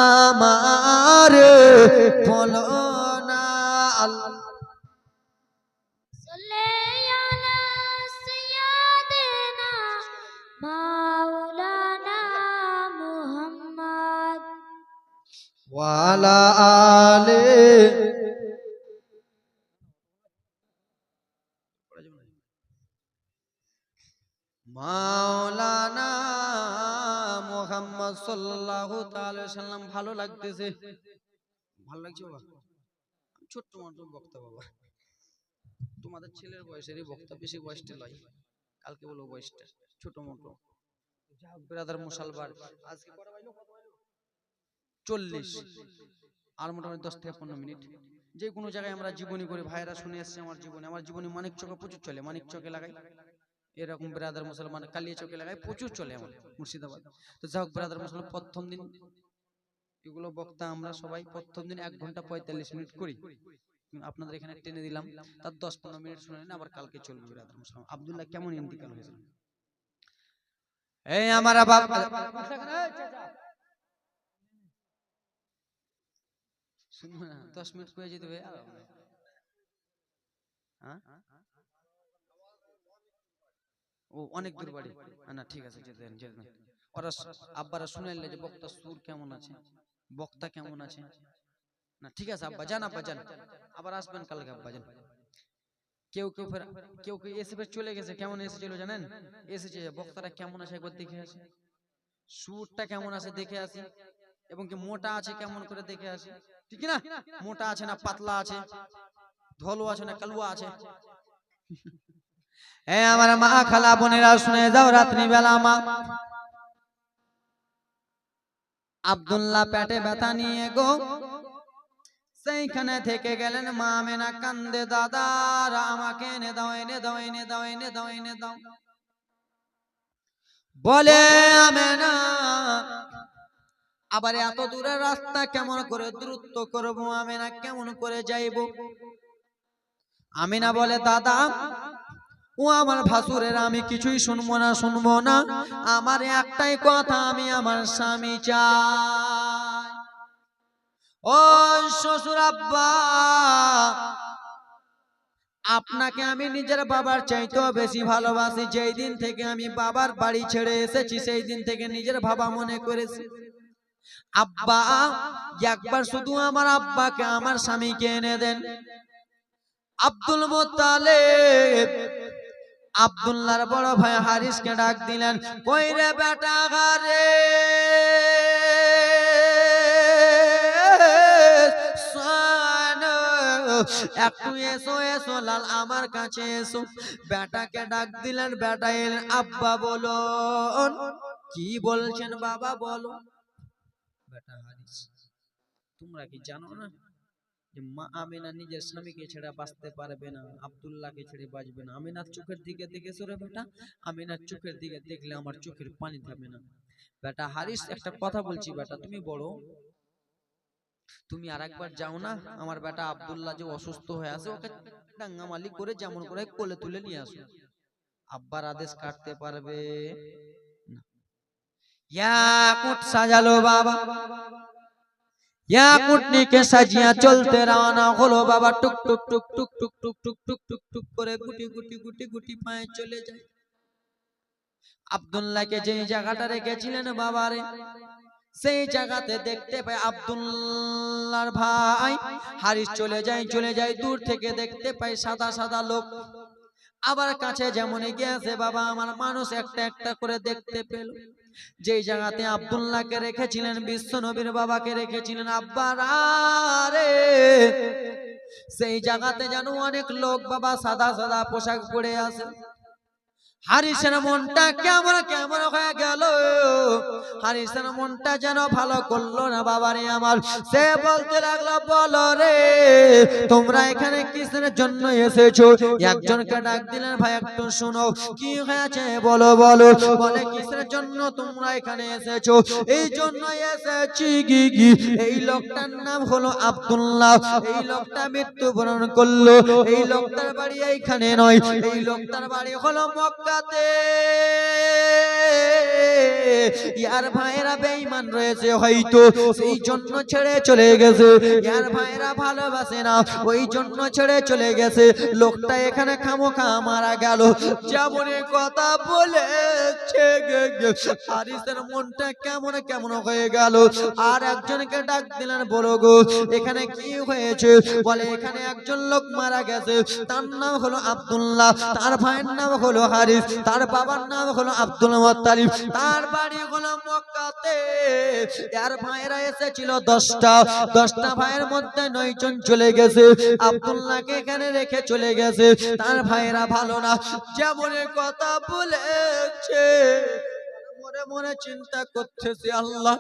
A: আমার বলো না। আল্লাহ ওয়ালা আলে মাওলানা মুহাম্মদ সাল্লাল্লাহু তাআলা সাল্লাম। ভালো লাগতেছে? ভালো লাগছে বাবা? ছোট্ট মতো বক্তা বাবা, তোমাদের ছেলের বয়সেরই বক্তা, বেশি বয়সটা লয়, কালকে বলবো বয়সটা ছোট মোটো। ব্রাদার মুসালবার আজকে 40 আর মোটামুটি 10 থেকে 15 মিনিট। যে কোনো জায়গায় আমরা জীবনী করে ভাইরা শুনে আসছে, আমার জীবনী মানিক চকে প্রচুর চলে, মানিক চকে লাগাই এরকম ব্রাদার মুসলমান, কালিয়া চকে লাগাই প্রচুর চলে আমার মুর্শিদাবাদ। তো যাই হোক ব্রাদার মুসলমান, প্রথম দিন এগুলো বক্তা আমরা সবাই প্রথম দিন 1 ঘন্টা 45 মিনিট করি, আপনাদের এখানে টেনে দিলাম, তার 10-15 মিনিট শুনে নিন, আবার কালকে চলবে ব্রাদার মুসলমান। আব্দুল্লাহ কেমন ইন্তিকাল হয়েছিল? এই আমার বাপ 10 মিনিট করে যেতে হবে। হ্যাঁ ও অনেক দূর বাড়ি না, ঠিক আছে যেতে দেন। ওরা আব্বারা শুনাইলে যে বক্তা সুর কেমন আছে, বক্তা কেমন আছে না? ঠিক আছে আব্বা যান, আব্বা যান, আবার আসবেন কালকে আব্বা যান। কেউ কেউ কেউ কেউ এসে চলে গেছে। কেমন এসেছিল জানেন? এসেছে বক্তারা কেমন আছে একবার দেখে আসি, সুরটা কেমন আছে দেখে আসি, এবং কি মোটা আছে কেমন করে দেখে আসি, ঠিক না? মোটা আছে না পাতলা আছে, ধলো আছে না কালুয়া আছে? আমার মা খালা বোনেরা শুনে যাও, রাত্রি বেলা মা আব্দুল্লাহ পেটে ব্যথা নিয়ে গো সেইখানে থেকে গেলেন। মা আমেনা কান্দে, দাদারা আমাকে এনে দাও, এনে দাও, এনে দাও, এনে দাও, এনে দাও। বলে আমেনা আবার এত দূরের রাস্তা কেমন করে দূরত্ব করবো, আমেনা কেমন করে যাইব? আমিনা বলে দাদা ও আমার ভাসুরের আমি কিছুই শুনবো না, শুনবো না, আমার একটাই কথা, আমি আমার স্বামী চাই। ও শ্বশুর আব্বা, আপনাকে আমি নিজের বাবার চাইতেও বেশি ভালোবাসি। যেই দিন থেকে আমি বাবার বাড়ি ছেড়ে এসেছি সেই দিন থেকে নিজের বাবা মনে করেছি। আব্বা একবার শুধু আমার আব্বাকে, আমার স্বামীকে এনে দেন। আব্দুল মুত্তালিব আব্দুল্লাহর বড় ভাই হারিসকে ডাক দিলেন, কই রে বেটা ঘরে একটু এসো, এসো লাল আমার কাছে এসো। বেটাকে ডাক দিলেন, বেটা এলেন। আব্বা বলো, কি বলছেন বাবা বলো। বেটা হারিস, তোমরা কি জানো না যে মা আমিনা নিজের স্বামীকে ছেড়ে বাঁচতে পারবে না, আব্দুল্লাহকে ছেড়ে বাঁচবে না। আমিনার চোখের দিকে দেখেছো রে বেটা, আমিনার চোখের দিকে দেখলে আমার চোখের পানি থামে না। বেটা হারিস, একটা কথা বলছি বেটা, তুমি বড়, তুমি আর একবার যাও না, আমার বেটা আব্দুল্লাহ যে অসুস্থ হয়ে আছে, ওকে ডাঙ্গামালি করে যেমন করে কোলে তুলে নিয়ে আসো। আব্বার আদেশ কাটতে পারবে না। ইয়াকুট সাজালো বাবা, ইয়াকুটনিকে সাজিয়া চলতে রওনা হলো বাবা। টুক টুক টুক টুক টুক টুক টুক টুক টুক টুক করে গুটি গুটি গুটি গুটি পায়ে চলে যায়। আব্দুল্লাহকে যে জায়গাটা রেখেছিলেন বাবারে, সেই জায়গাতে দেখতে পায় আব্দুল্লাহর ভাই হারিস চলে যায়, চলে যায়। দূর থেকে দেখতে পায় সাদা সাদা লোক, আবার কাছে যেমন গিয়েছে বাবা আমার মানুষ একটা একটা করে দেখতে পেল। যেই জায়গাতে আব্দুল্লাহকে রেখেছিলেন, বিশ্ব নবীর বাবাকে রেখেছিলেন আব্বারা রে, সেই জায়গাতে যেন অনেক লোক বাবা সাদা সাদা পোশাক পরে আছে। হারিসের মনটা কেমন কেমন হয়ে গেল, হারিসের মনটা যেন ভালো করলো না বাবারে আমার। সে বলতে লাগলো, বলো রে তোমরা এখানে কিসের জন্য এসেছো? একজনকে ডাক দিলেন, ভাই একটু শুনো, কি হয়েছে বলো বলো। বলে কিসের জন্য তোমরা এখানে এসেছো? এই জন্য এসেছি গি, এই লোকটার নাম হলো আব্দুল্লাহ, এই লোকটা মৃত্যুবরণ করলো, এই লোকটার বাড়ি এইখানে নয়, এই লোকটার বাড়ি হলো মক্কা। ইয়ার ভাইরা বেঈমান রয়েছে হয়তো, সেই জন্য ছেড়ে চলে গেছে। ইয়ার ভাইরা ভালোবাসে না, ওই জন্য ছেড়ে চলে গেছে। লোকটা এখানে খামোখা মারা গেল, যেমন কথা বলেছে হারিসের মনটা কেমন কেমন হয়ে গেল। আর একজনকে ডাক দিলেন, বলো গো এখানে কি হয়েছে? বলে এখানে একজন লোক মারা গেছে, তার নাম হলো আব্দুল্লাহ, তার ভাইয়ের নাম হলো হারিস, তার বাবার নাম হলো আব্দুল মুত্তালিব, তার বাড়ি হলো মক্কাতে। এর ভাইরা এসেছিল 10টা ভাইয়ের মধ্যে 9 জন চলে গেছে, আব্দুল্লাহকে এখানে রেখে চলে গেছে। তার ভাইরা ভালো না, যেমন কথা বলেছে। মনে মনে চিন্তা করতেছি, আল্লাহ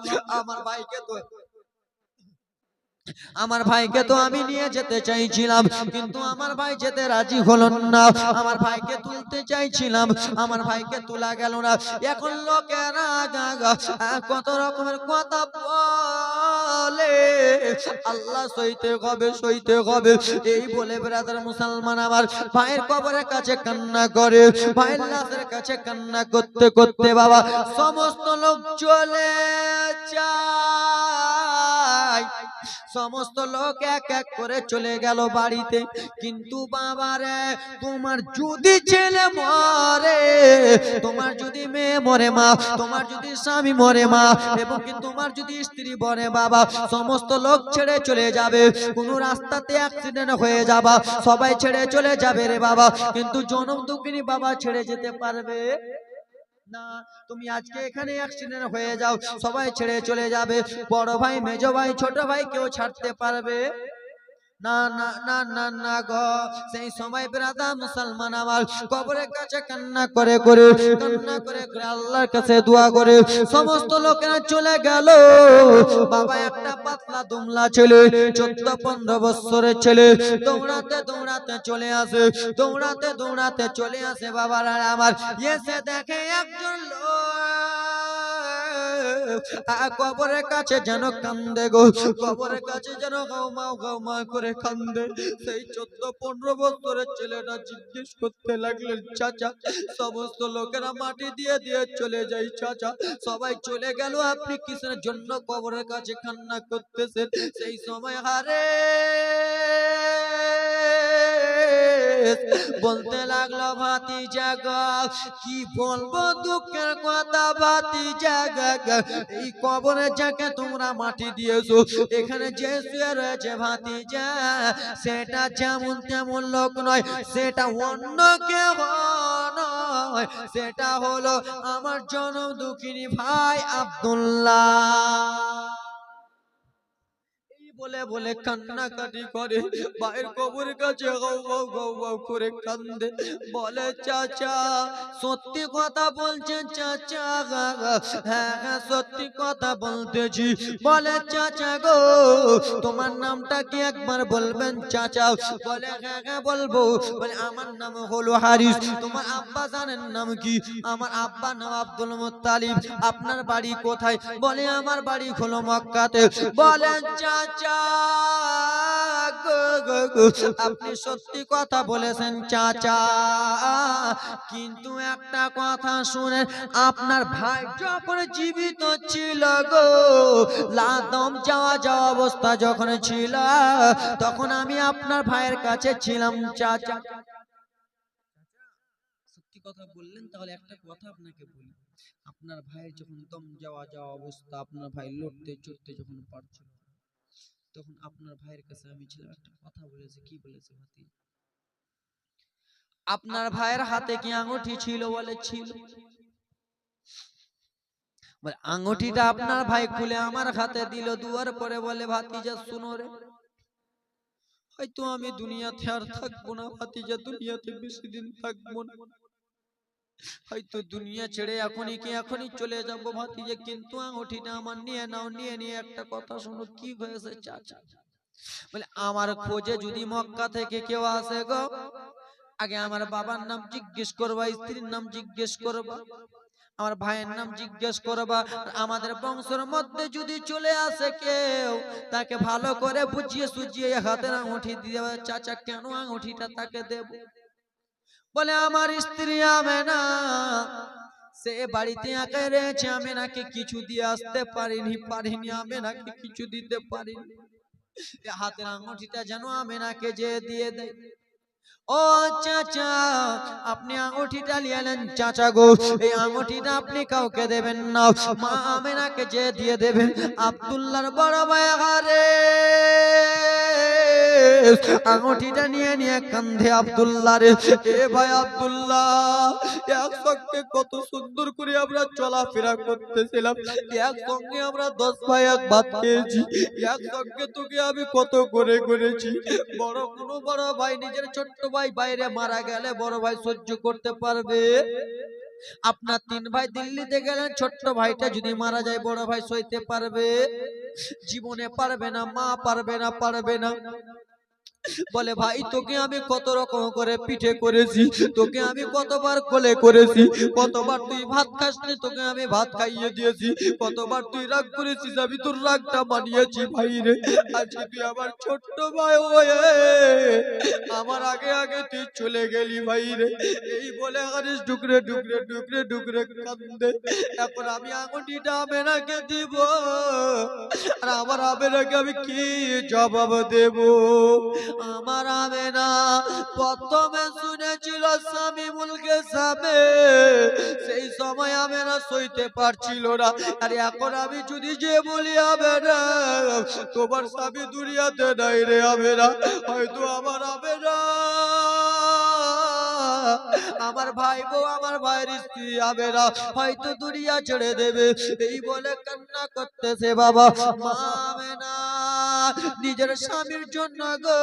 A: আমার ভাইকে তো আমি নিয়ে যেতে চাইছিলাম, কিন্তু আমার ভাই যেতে রাজি হলো না। আমার ভাইকে তুলতে চাইছিলাম, আমার ভাইকে তোলা গেল না। এখন লোকেরা কত রকমের কথা বলে, আল্লাহ সইতে হবে, সইতে হবে। এই বলে ব্রাদার মুসলমান আমার ভাইয়ের কবরের কাছে কান্না করে, ভাইয়ের লাশের কাছে কান্না করতে করতে বাবা সমস্ত লোক চলে যায়। সমস্ত লোক এক এক করে চলে গেল বাড়িতে। কিন্তু বাবারে, তোমার যদি ছেলে মরে, তোমার যদি মেয়ে মরে মা, তোমার যদি স্বামী মরে মা, এবং কি তোমার যদি স্ত্রী মরে বাবা, সমস্ত লোক ছেড়ে চলে যাবে। কোন রাস্তাতে অ্যাক্সিডেন্ট হয়ে যাবা, সবাই ছেড়ে চলে যাবে রে বাবা, কিন্তু জনম দুঃখিনী বাবা ছেড়ে যেতে পারবে না। তুমি আজকে এখানে অ্যাক্সিডেন্ট হয়ে যাও, সবাই ছেড়ে চলে যাবে, বড় ভাই মেজো ভাই ছোট ভাই কেউ ছাড়তে পারবে না না না না না গো। সেই সময় ব্রাদার মুসলমান আমার কবরের কাছে কান্না করে করে আল্লাহর কাছে দোয়া করে সমস্ত লোকেরা চলে গেল। বাবা একটা পাতলা দুমলা ছেলে, 14-15 বছরের ছেলে, দৌড়াতে দৌড়াতে চলে আসে, দৌড়াতে দৌড়াতে চলে আসে বাবার আমার। এসে দেখে একজন কবরের কাছে যেন কান্দে গো, কবরের কাছে যেন গাও করে কান্দে। সেই 14-15 বছরের ছেলেটা জিজ্ঞেস করতে লাগলেন, চাচা সমস্ত লোকেরা মাটি দিয়ে দিয়ে চলে যায়, চাচা সবাই চলে গেল, আপনি কিসের জন্য কবরের কাছে কান্না করতেছেন? সেই সময় হারে বলতে লাগলো, ভাতিজা গো কি বলবো দুঃখের কথা ভাতিজা গো, এই কবরে যাকে তোমরা মাটি দিয়েছো, এখানে যে শুয়ে রয়েছে ভাতিজা, সেটা যেমন তেমন লোক নয়, সেটা অন্য কেউ নয়, সেটা হলো আমার জনম দুঃখিনী ভাই আব্দুল্লাহ। বলে বলে কান্নাকাটি করে, ভাইয়ের কবরের কাছে গাও গাও গাও গাও করে কান্দে। বলে চাচা সত্যি কথা বলছেন চাচা? হ্যাঁ হ্যাঁ সত্যি কথা বলতেছি। বলে চাচা গো তোমার নামটা কি একবার বলবেন চাচা? বলে হ্যাঁ হ্যাঁ বলবো। বলে আমার নাম হলো হারিস। তোমার আব্বা জানেন নাম কি? আমার আব্বা নাম আব্দুল মুত্তালিব। আপনার বাড়ি কোথায়? বলে আমার বাড়ি হলো মক্কাতে। বলেন চাচা আপনি সত্যি কথা বলেছেন চাচা, কিন্তু একটা কথা শুনেন, আপনার ভাই যখন জীবিত ছিল গো, লাদম যাওয়া যাওয়া অবস্থা যখন ছিল, তখন আমি আপনার ভাইয়ের কাছে ছিলাম চাচা। সত্যি কথা বললেন, তাহলে একটা কথা আপনাকে বলি, আপনার ভাইয়ের যখন দম যাওয়া যাওয়া অবস্থা, আপনার ভাই লড়তে চড়তে যখন পারছিল, তখন আপনার ভাইয়ের কাছে আমি ছিলাম। একটা কথা বলেছে, কি বলেছে ভাতি? আপনার ভাইয়ের হাতে কি আঙ্গুঠি ছিল? বলে ছিল। বলে আঙ্গুঠিটা আপনার ভাই খুলে আমার হাতে দিল, দুয়ার পরে বলে ভাতিজা শুনো রে, হয়তো আমি দুনিয়াতে আর থাকবো না ভাতিজা, দুনিয়াতে বেশি দিন থাকবো না, হয়তো দুনিয়া ছেড়ে এখনই চলে যাবো ভাতিজা, কিন্তু আঙ্গুঠিটা আমার নিয়ে নাও। নিয়ে নিয়ে একটা কথা শোনো, কি হয়েছে চাচা? বলে আমার খোঁজে যদি মক্কা থেকে কেউ আসে গো, আগে আমার বাবার নাম জিজ্ঞেস করবা, স্ত্রীর নাম জিজ্ঞেস করবা, আমার ভাইয়ের নাম জিজ্ঞেস করবা, আমাদের বংশের মধ্যে যদি চলে আসে কেউ, তাকে ভালো করে বুঝিয়ে সুঝিয়ে হাতের আঙুঠি দিয়ে দেবে। চাচা কেন আঙুঠিটা তাকে দেব? বলে আমার স্ত্রী আমেনা, সে বাড়িতে একা রয়েছে, আমেনাকে কিছু দিয়ে আসতে পারিনি, আমেনাকে কিছু দিতে পারিনি, হাতের আঙুঠিটা যেন আমেনাকে যে দিয়ে দেয়। ও চাচা আপনি আঙ্গুঠিটা নিলেন চাচা গো, এই আঙ্গুঠিটা আপনি কাউকে দেবেন না, মা আমেনাকে যে দিয়ে দেবেন। আব্দুল্লাহর বড় ভাই হারে আঙ্গুঠিটা নিয়ে নিয়ে কান্ধে আব্দুল্লাহ রে, এ ভাই আব্দুল্লাহ একসঙ্গে কত সুন্দর করে আমরা চলাফেরা করতেছিলাম, একসঙ্গে আমরা 10 ভাই এক ভাত খেয়েছি, একসঙ্গে তোকে আমি কত করে করেছি। কোনো বড় ভাই নিজের ছোট্ট ভাই বাইরে মারা গেলে বড় ভাই সহ্য করতে পারবে? আপনার 3 ভাই দিল্লিতে গেলেন, ছোট্ট ভাইটা যদি মারা যায় বড় ভাই সইতে পারবে? জীবনে পারবে না, মা পারবে না, পারবে না। বলে ভাই তোকে আমি কত রকম করে পিঠে করেছি, তোকে আমি কতবার কোলে করেছি, কতবার তুই ভাত খাসনি তোকে আমি ভাত খাইয়ে দিয়েছি, কতবার তুই রাগ করেছিস আমি তোর রাগটা মানিয়েছি ভাই রে। আজকে তুই আমার ছোট্ট ভাই হয়ে আমার আগে আগে তুই চলে গেলি ভাই রে। এই বলে হারিস ডুকরে ডুকরে ডুকরে ডুকরে কান্দে। এখন আমি আঙুটিটা আমেনাকে দিব, আর আমার আমেনাকে আমি কি জবাব দেব? আমার আমেনা প্রথমে শুনেছিল স্বামী মুলকে সামে, সেই সময় আমেনা সইতে পারছিল না। আর এখন আমি যদি যে বলি আমেনা তোমার স্বামী দুনিয়াতে নাই রে আমেনা, হয়তো আমার আমেনা আমার ভাই বউ আমার ভাইয়ের স্ত্রী আমেনা হয়তো দুনিয়া ছেড়ে দেবে। এই বলে কান্না করতেছে বাবা। মা আমেনা নিজের স্বামীর জন্য গো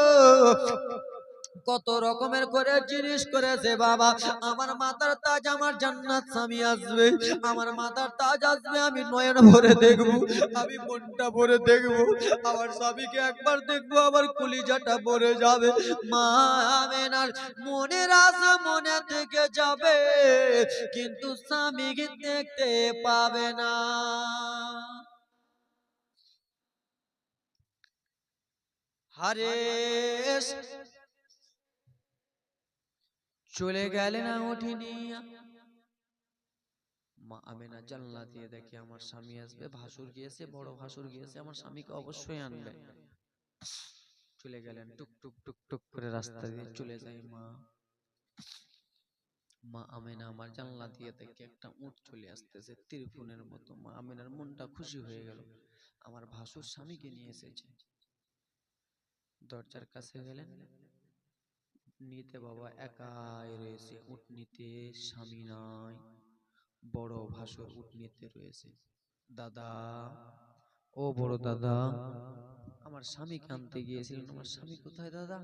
A: কত রকমের করে জিনিস করেছে বাবা। আমার মাথার তাজ আমার জান্নাত স্বামী আসবে, আমার মাথার তাজ আসবে, আমি নয়ন ভরে দেখবো, আমি মনটা ভরে দেখবো, আমার স্বামীকে একবার দেখবো, আমার কলিজাটা ভরে যাবে। মা আমেনার মনের আশা মনে থেকে যাবে, কিন্তু স্বামীকে দেখতে পাবে না। হারে চলে গেলেন আঙুঠি নিয়ে। মা আমেনা জানলা দিয়ে দেখে আমার স্বামী আসবে, ভাসুর গিয়েছে, বড় ভাসুর গিয়েছে, আমার স্বামীকে অবশ্যই আনবে। চলে গেলেন, টুক টুক টুক টুক করে রাস্তা দিয়ে চলে যায় মা। মা আমেনা আমার জানলা দিয়ে দেখে একটা উট চলে আসতেছে তীরফুনের মতো। মা আমেনার মনটা খুশি হয়ে গেল, আমার ভাসুর স্বামীকে নিয়ে এসেছে। দরজার কাছে গেলেন, নিতে বাবা একাই রয়েছে, উট নিতে স্বামী নাই, বড় ভাসুর উট নিতে রয়েছে। দাদা, ও বড় দাদা, আমার স্বামীকে আনতে গিয়েছিলেন, আমার স্বামী কোথায় দাদা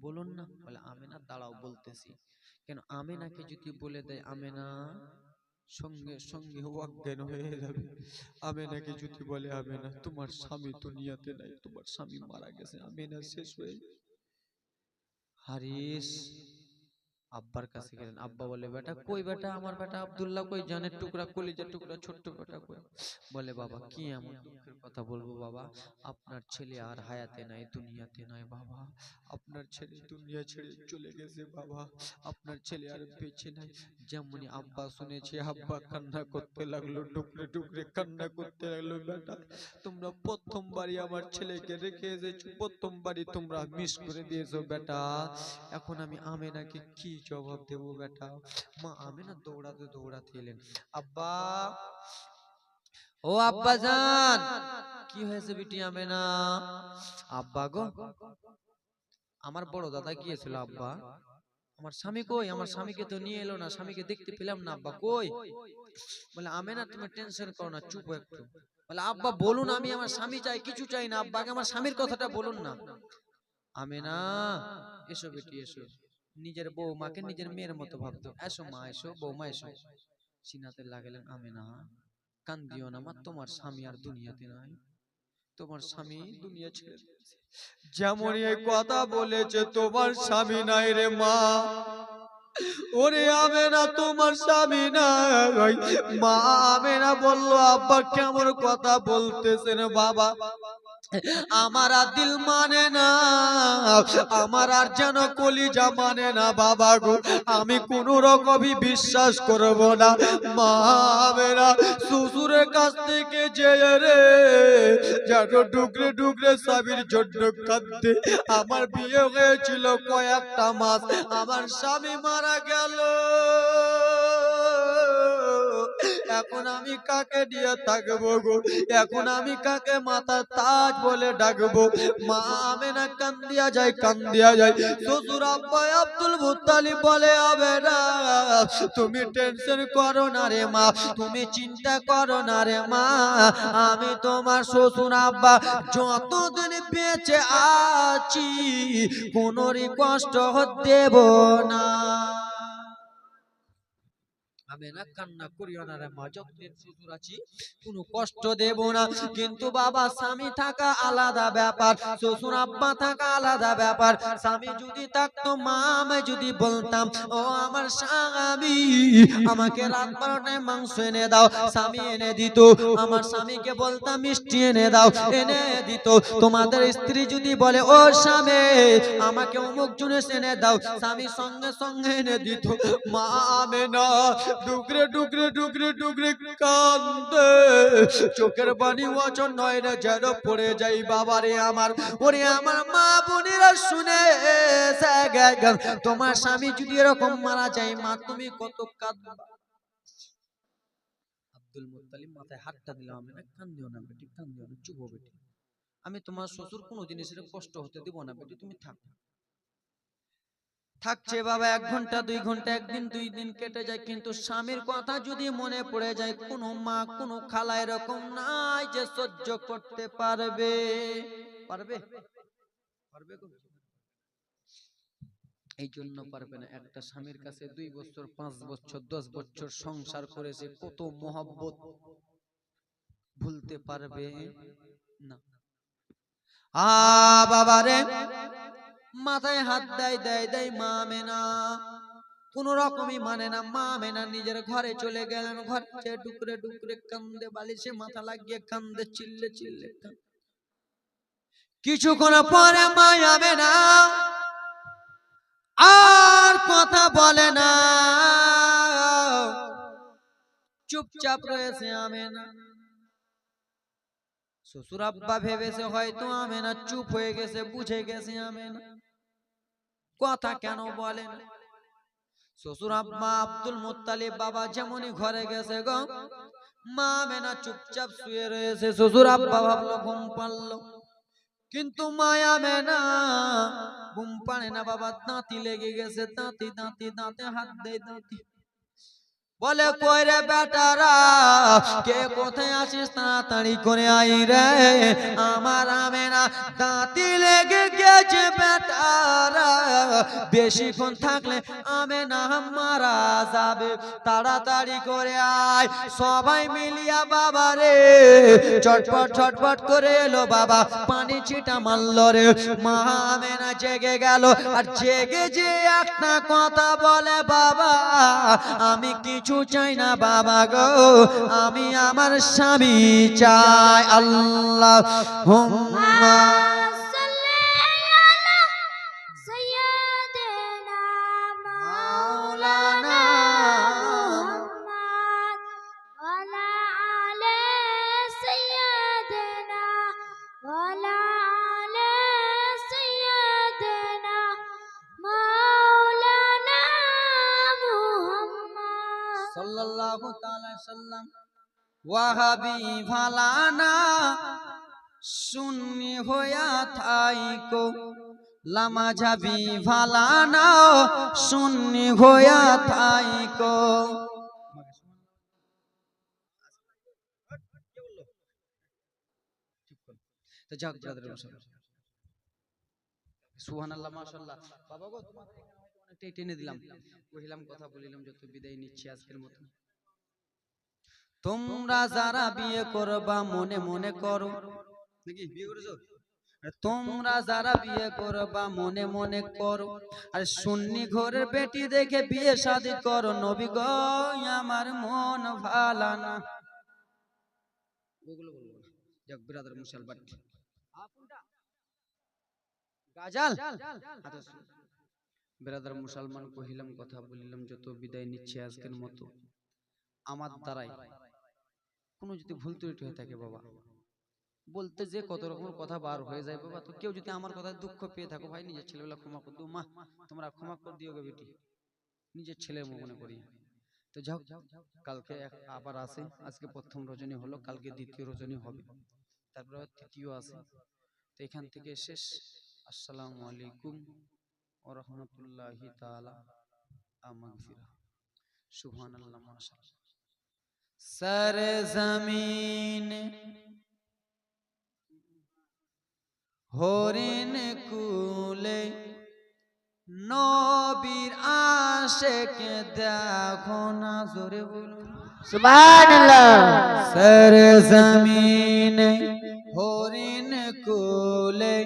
A: বলুন না। বলে আমেনা দাঁড়াও বলতেছি। কেন আমেনাকে যদি বলে দেয় আমেনা সঙ্গে সঙ্গে অজ্ঞান হয়ে যাবে। আমেনাকে যদি বলে আমেনা তোমার স্বামী দুনিয়াতে নাই, তোমার স্বামী মারা গেছে, আমেনা শেষ হয়ে। হারিস আব্বার কাছে গেলেন, আব্বা বলে বেটা কই, বেটা আমার বেটা আব্দুল্লাহ কই, জানের টুকরা কলিজার টুকরা ছোট্ট বেটা কই? বলে বাবা কি এমন দুঃখের কথা বলবো বাবা, আপনার ছেলে আর হায়াতে নাই, দুনিয়াতে নাই বাবা, আপনার ছেলে দুনিয়া ছেড়ে চলে গেছে বাবা, আপনার ছেলে আর বেঁচে নাই। যেমনই আব্বা শুনেছে আব্বা কান্না করতে লাগলো, টুকরে টুকরে কান্না করতে লাগলো। বেটা তোমরা প্রথমবারই আমার ছেলেকে রেখে এসেছো, প্রথমবারই তোমরা মিস করে দিয়েছো বেটা, এখন আমি আমেনাকে কি জবাব দেব বেটা? মা আমেনা দৌড়াতে দৌড়াতে এলেন, আব্বা, ও আব্বা জান, কি হয়েছে বিটি আমেনা? আব্বা গো আমার বড় দাদা গিয়েছিল আব্বা, আমার স্বামী কই, আমার স্বামীকে তো নিয়ে এলো না, স্বামীকে দেখতে পেলাম না আব্বা কই? বলে আমেনা তুমি টেনশন করো না, চুপ একটু। বলে আব্বা বলুন, আমি আমার স্বামী চাই, কিছু চাই না, আব্বাকে আমার স্বামীর কথাটা বলুন না। আমেনা এসো বেটি এসো, নিজের বৌমাকে নিজের মেয়ের মতো ভাবতো, এসো মা এসো, বৌমা এসো। সিনাতে লাগলেন, আমেনা কান্দিও না মা, তোমার স্বামী আর দুনিয়াতে নাই, তোমার স্বামী দুনিয়া ছেড়ে দিয়েছে। যেমন এই কথা বলেছে তোমার স্বামী নাই রে মা, ওরে আমেনা তোমার স্বামী নাই। মা আমেনা বলল আব্বা কেমন কথা বলতেছেন বাবা, আমার আর দিল মানে না, আমার আর যেন কলিজা মানে না বাবা গো, আমি কোন রকমই বিশ্বাস করব না। মা মেরা শ্বশুরের কাছ থেকে যে রে যেন ডুকরে ডুকরে স্বামীর জন্য কাঁদতে। আমার বিয়ে হয়েছিল কয়েকটা মাস, আমার স্বামী মারা গেল, এখন আমি কাকে নিয়ে থাকবো গো, এখন আমি কাকে মাথার তাজ বলে ডাকবো? মা আমেনা কান্দিয়া যায় কান্দিয়া যায়। শ্বশুর আব্বা আব্দুল মুত্তালিব বলে আমেনা তুমি টেনশন করো না রে মা, তুমি চিন্তা করো না রে মা, আমি তোমার শ্বশুর আব্বা যতদিন বেঁচে আছি কোনোরই কষ্ট দেব না। আমি না কান্না করিও না রে মা, যতদিন শ্বশুর আছি কোনো কষ্ট দেব না। কিন্তু বাবা স্বামী থাকা আলাদা ব্যাপার, শ্বশুর আব্বা থাকা আলাদা ব্যাপার। স্বামী যদি থাকতো, মা আমি যদি বলতাম ও আমার স্বামী আমাকে রাত 12টায় মাংস এনে দাও, স্বামী এনে দিত। আমার স্বামীকে বলতাম মিষ্টি এনে দাও, এনে দিত। তোমাদের স্ত্রী যদি বলে ও স্বামী আমাকে অমুক জিনিস এনে দাও, স্বামী সঙ্গে সঙ্গে এনে দিত। মা আমি না ডুকরে ডুকরে ডুকরে ডুকরে কান্দে, চোখের পানি ওজন নয় না যেন পড়ে যাই বাবারে আমার। ওরে আমার মা বোনেরা শুনে, তোমার স্বামী যদি এরকম মারা যায় মা তুমি কত কাঁদবা। আব্দুল মুত্তালিব মাথায় হাতটা দিলাম, আমি না কান্দিও না বেটি, কান্দিও না, চুপ বেটি, আমি তোমার শ্বশুর কোনো জিনিসের কষ্ট হতে দিব না বেটি, তুমি থাকো। থাকছে বাবা 1 ঘন্টা 2 ঘন্টা, একদিন 2 দিন কেটে যায়, কিন্তু স্বামীর কথা যদি মনে পড়ে যায়, কোনো মা কোনো খালা এরকম নাই যে সহ্য করতে পারবে। পারবে পারবে এই জন্য পারবে না। একটা স্বামীর কাছে 2 বছর 5 বছর 10 বছর সংসার করেছে, কত মহব্বত ভুলতে পারবে না। বাবা রে মাথায় হাত দেয় দেয় দেয়, মা মেনা কোন রকমই মানে না। মা মেনা নিজের ঘরে চলে গেলেন, ঘরে ডুকরে ডুকরে কান্দে, বালিশে মাথা লাগিয়ে কান্দে, চিল্লে চিল্লে কান্দে। কিছুক্ষণ পরে মা মেনা আর কথা বলে না, চুপচাপ রয়েছে আমেনা। শ্বশুর আব্বা ভেবেছে হয়তো আমেনা চুপ হয়ে গেছে, বুঝে গেছে আমেনা কথা কেন বলে না। শ্বশুর আব্বা আব্দুল মুত্তালিব বাবা যেমনই ঘরে গেছে গো, মা আমেনা চুপচাপ শুয়ে রয়েছে। শ্বশুর আব্বা ভাবলো ঘুম পারলো, কিন্তু মা আমেনা ঘুম পারে না বাবা, দাঁতি লেগে গেছে, দাঁতি দাঁতি দাঁতে হাত দেয়, দাঁতি বলে কই রে বেটারা, কে কোথায় আছিস তাড়াতাড়ি করে আই রে, আমার আমেনা দাঁতি লেগে গেছে বেটারা, বেশিক্ষণ থাকলে আমেনা মারা যাবে, তাড়াতাড়ি করে আয়। সবাই মিলিয়া বাবা রে চটপট চটপট করে এলো বাবা, পানি ছিটা মারল রে। মা আমেনা জেগে গেল, আর জেগে যে একটা কথা বলে বাবা আমি কিছু চাই না বাবা গো, আমি আমার স্বামী চাই। আল্লাহ সাল্লাল্লাহু তাআলা সাল্লাম। ওয়াহাবি ভালানা সুন্নি হইয়া থাইকো, লামাঝাবি ভালানা সুন্নি হইয়া থাইকো। তো যাক ব্রাদার সুবহানাল্লাহ মাশাআল্লাহ। বাবা গো তোমাদের এখানে অনেকটাই টেনে দিলাম, কহিলাম কথা বলিলাম, যত বিদায় নিচ্ছি আজকের মতো। তোমরা যারা বিয়ে করবা মনে মনে করো, নাকি বিয়ে করেছো? তোমরা যারা বিয়ে করবা মনে মনে করো, আর সুন্নি ঘরের বেটি দেখে বিয়ে শাদী করো, নবী গো আমার মন ভালা না। ওগুলো বলবো না, যাক ব্রাদার মুসলমান গাজাল ব্রাদার মুসলমান কহিলাম কথা বলিলাম, যত বিদায় নিচ্ছে আজকের মতো। আমার দ্বারাই কোনো যদি ভুল ত্রুটি হয়ে থাকে বাবা, বলতে যে কত রকমের কথা বার হয়ে যায় বাবা, তো কেউ যদি আমার কথা দুঃখ পেয়ে থাকো ভাই, নিজের ছেলেবেলা ক্ষমা করে দিও, মা তোমরা ক্ষমা করে দিও গো বেটি, নিজের ছেলের মনে করি। তো যাও, কালকে আবার আসে, আজকে প্রথম রজনী হলো, কালকে দ্বিতীয় রজনী হবে, তারপরে তৃতীয় আছে। তো এখান থেকে শেষ। আসসালামু আলাইকুম ওয়া রাহমাতুল্লাহি তাআলা আমাগফিরা। সুবহানাল্লাহ মাশাআল্লাহ। সারে জমিন হরিণ কুলে নবীর আশেকে দেখো না জোরে বলুন
B: সুবহানাল্লাহ।
A: সর জমিনে হরিণ কুলে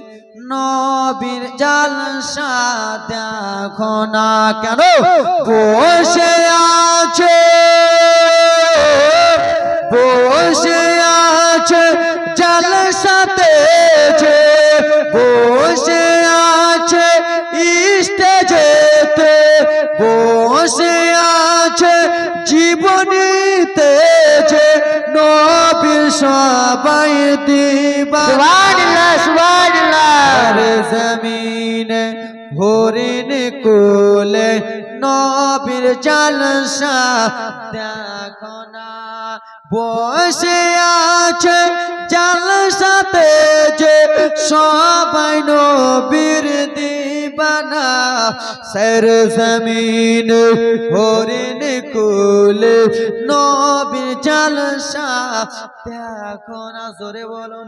A: নবীর জালসা দেখো না কেন বসে আছে বসে আছে জালসাতে যে বসে আছে স্টেজেতে বসে আছে জীবনীতে যে নবীর সবাই দিবানা
B: সুবহানাল্লাহ সুবহানাল্লাহ।
A: আর জমিনে হরিণ কোলে নবীর জালসা দেখো না বসে আছে জালসাতে যে সবাই নবীর দিবানা সর জমিন হরিণ কোলে নবীর জালসা দেখো না জোরে বলুন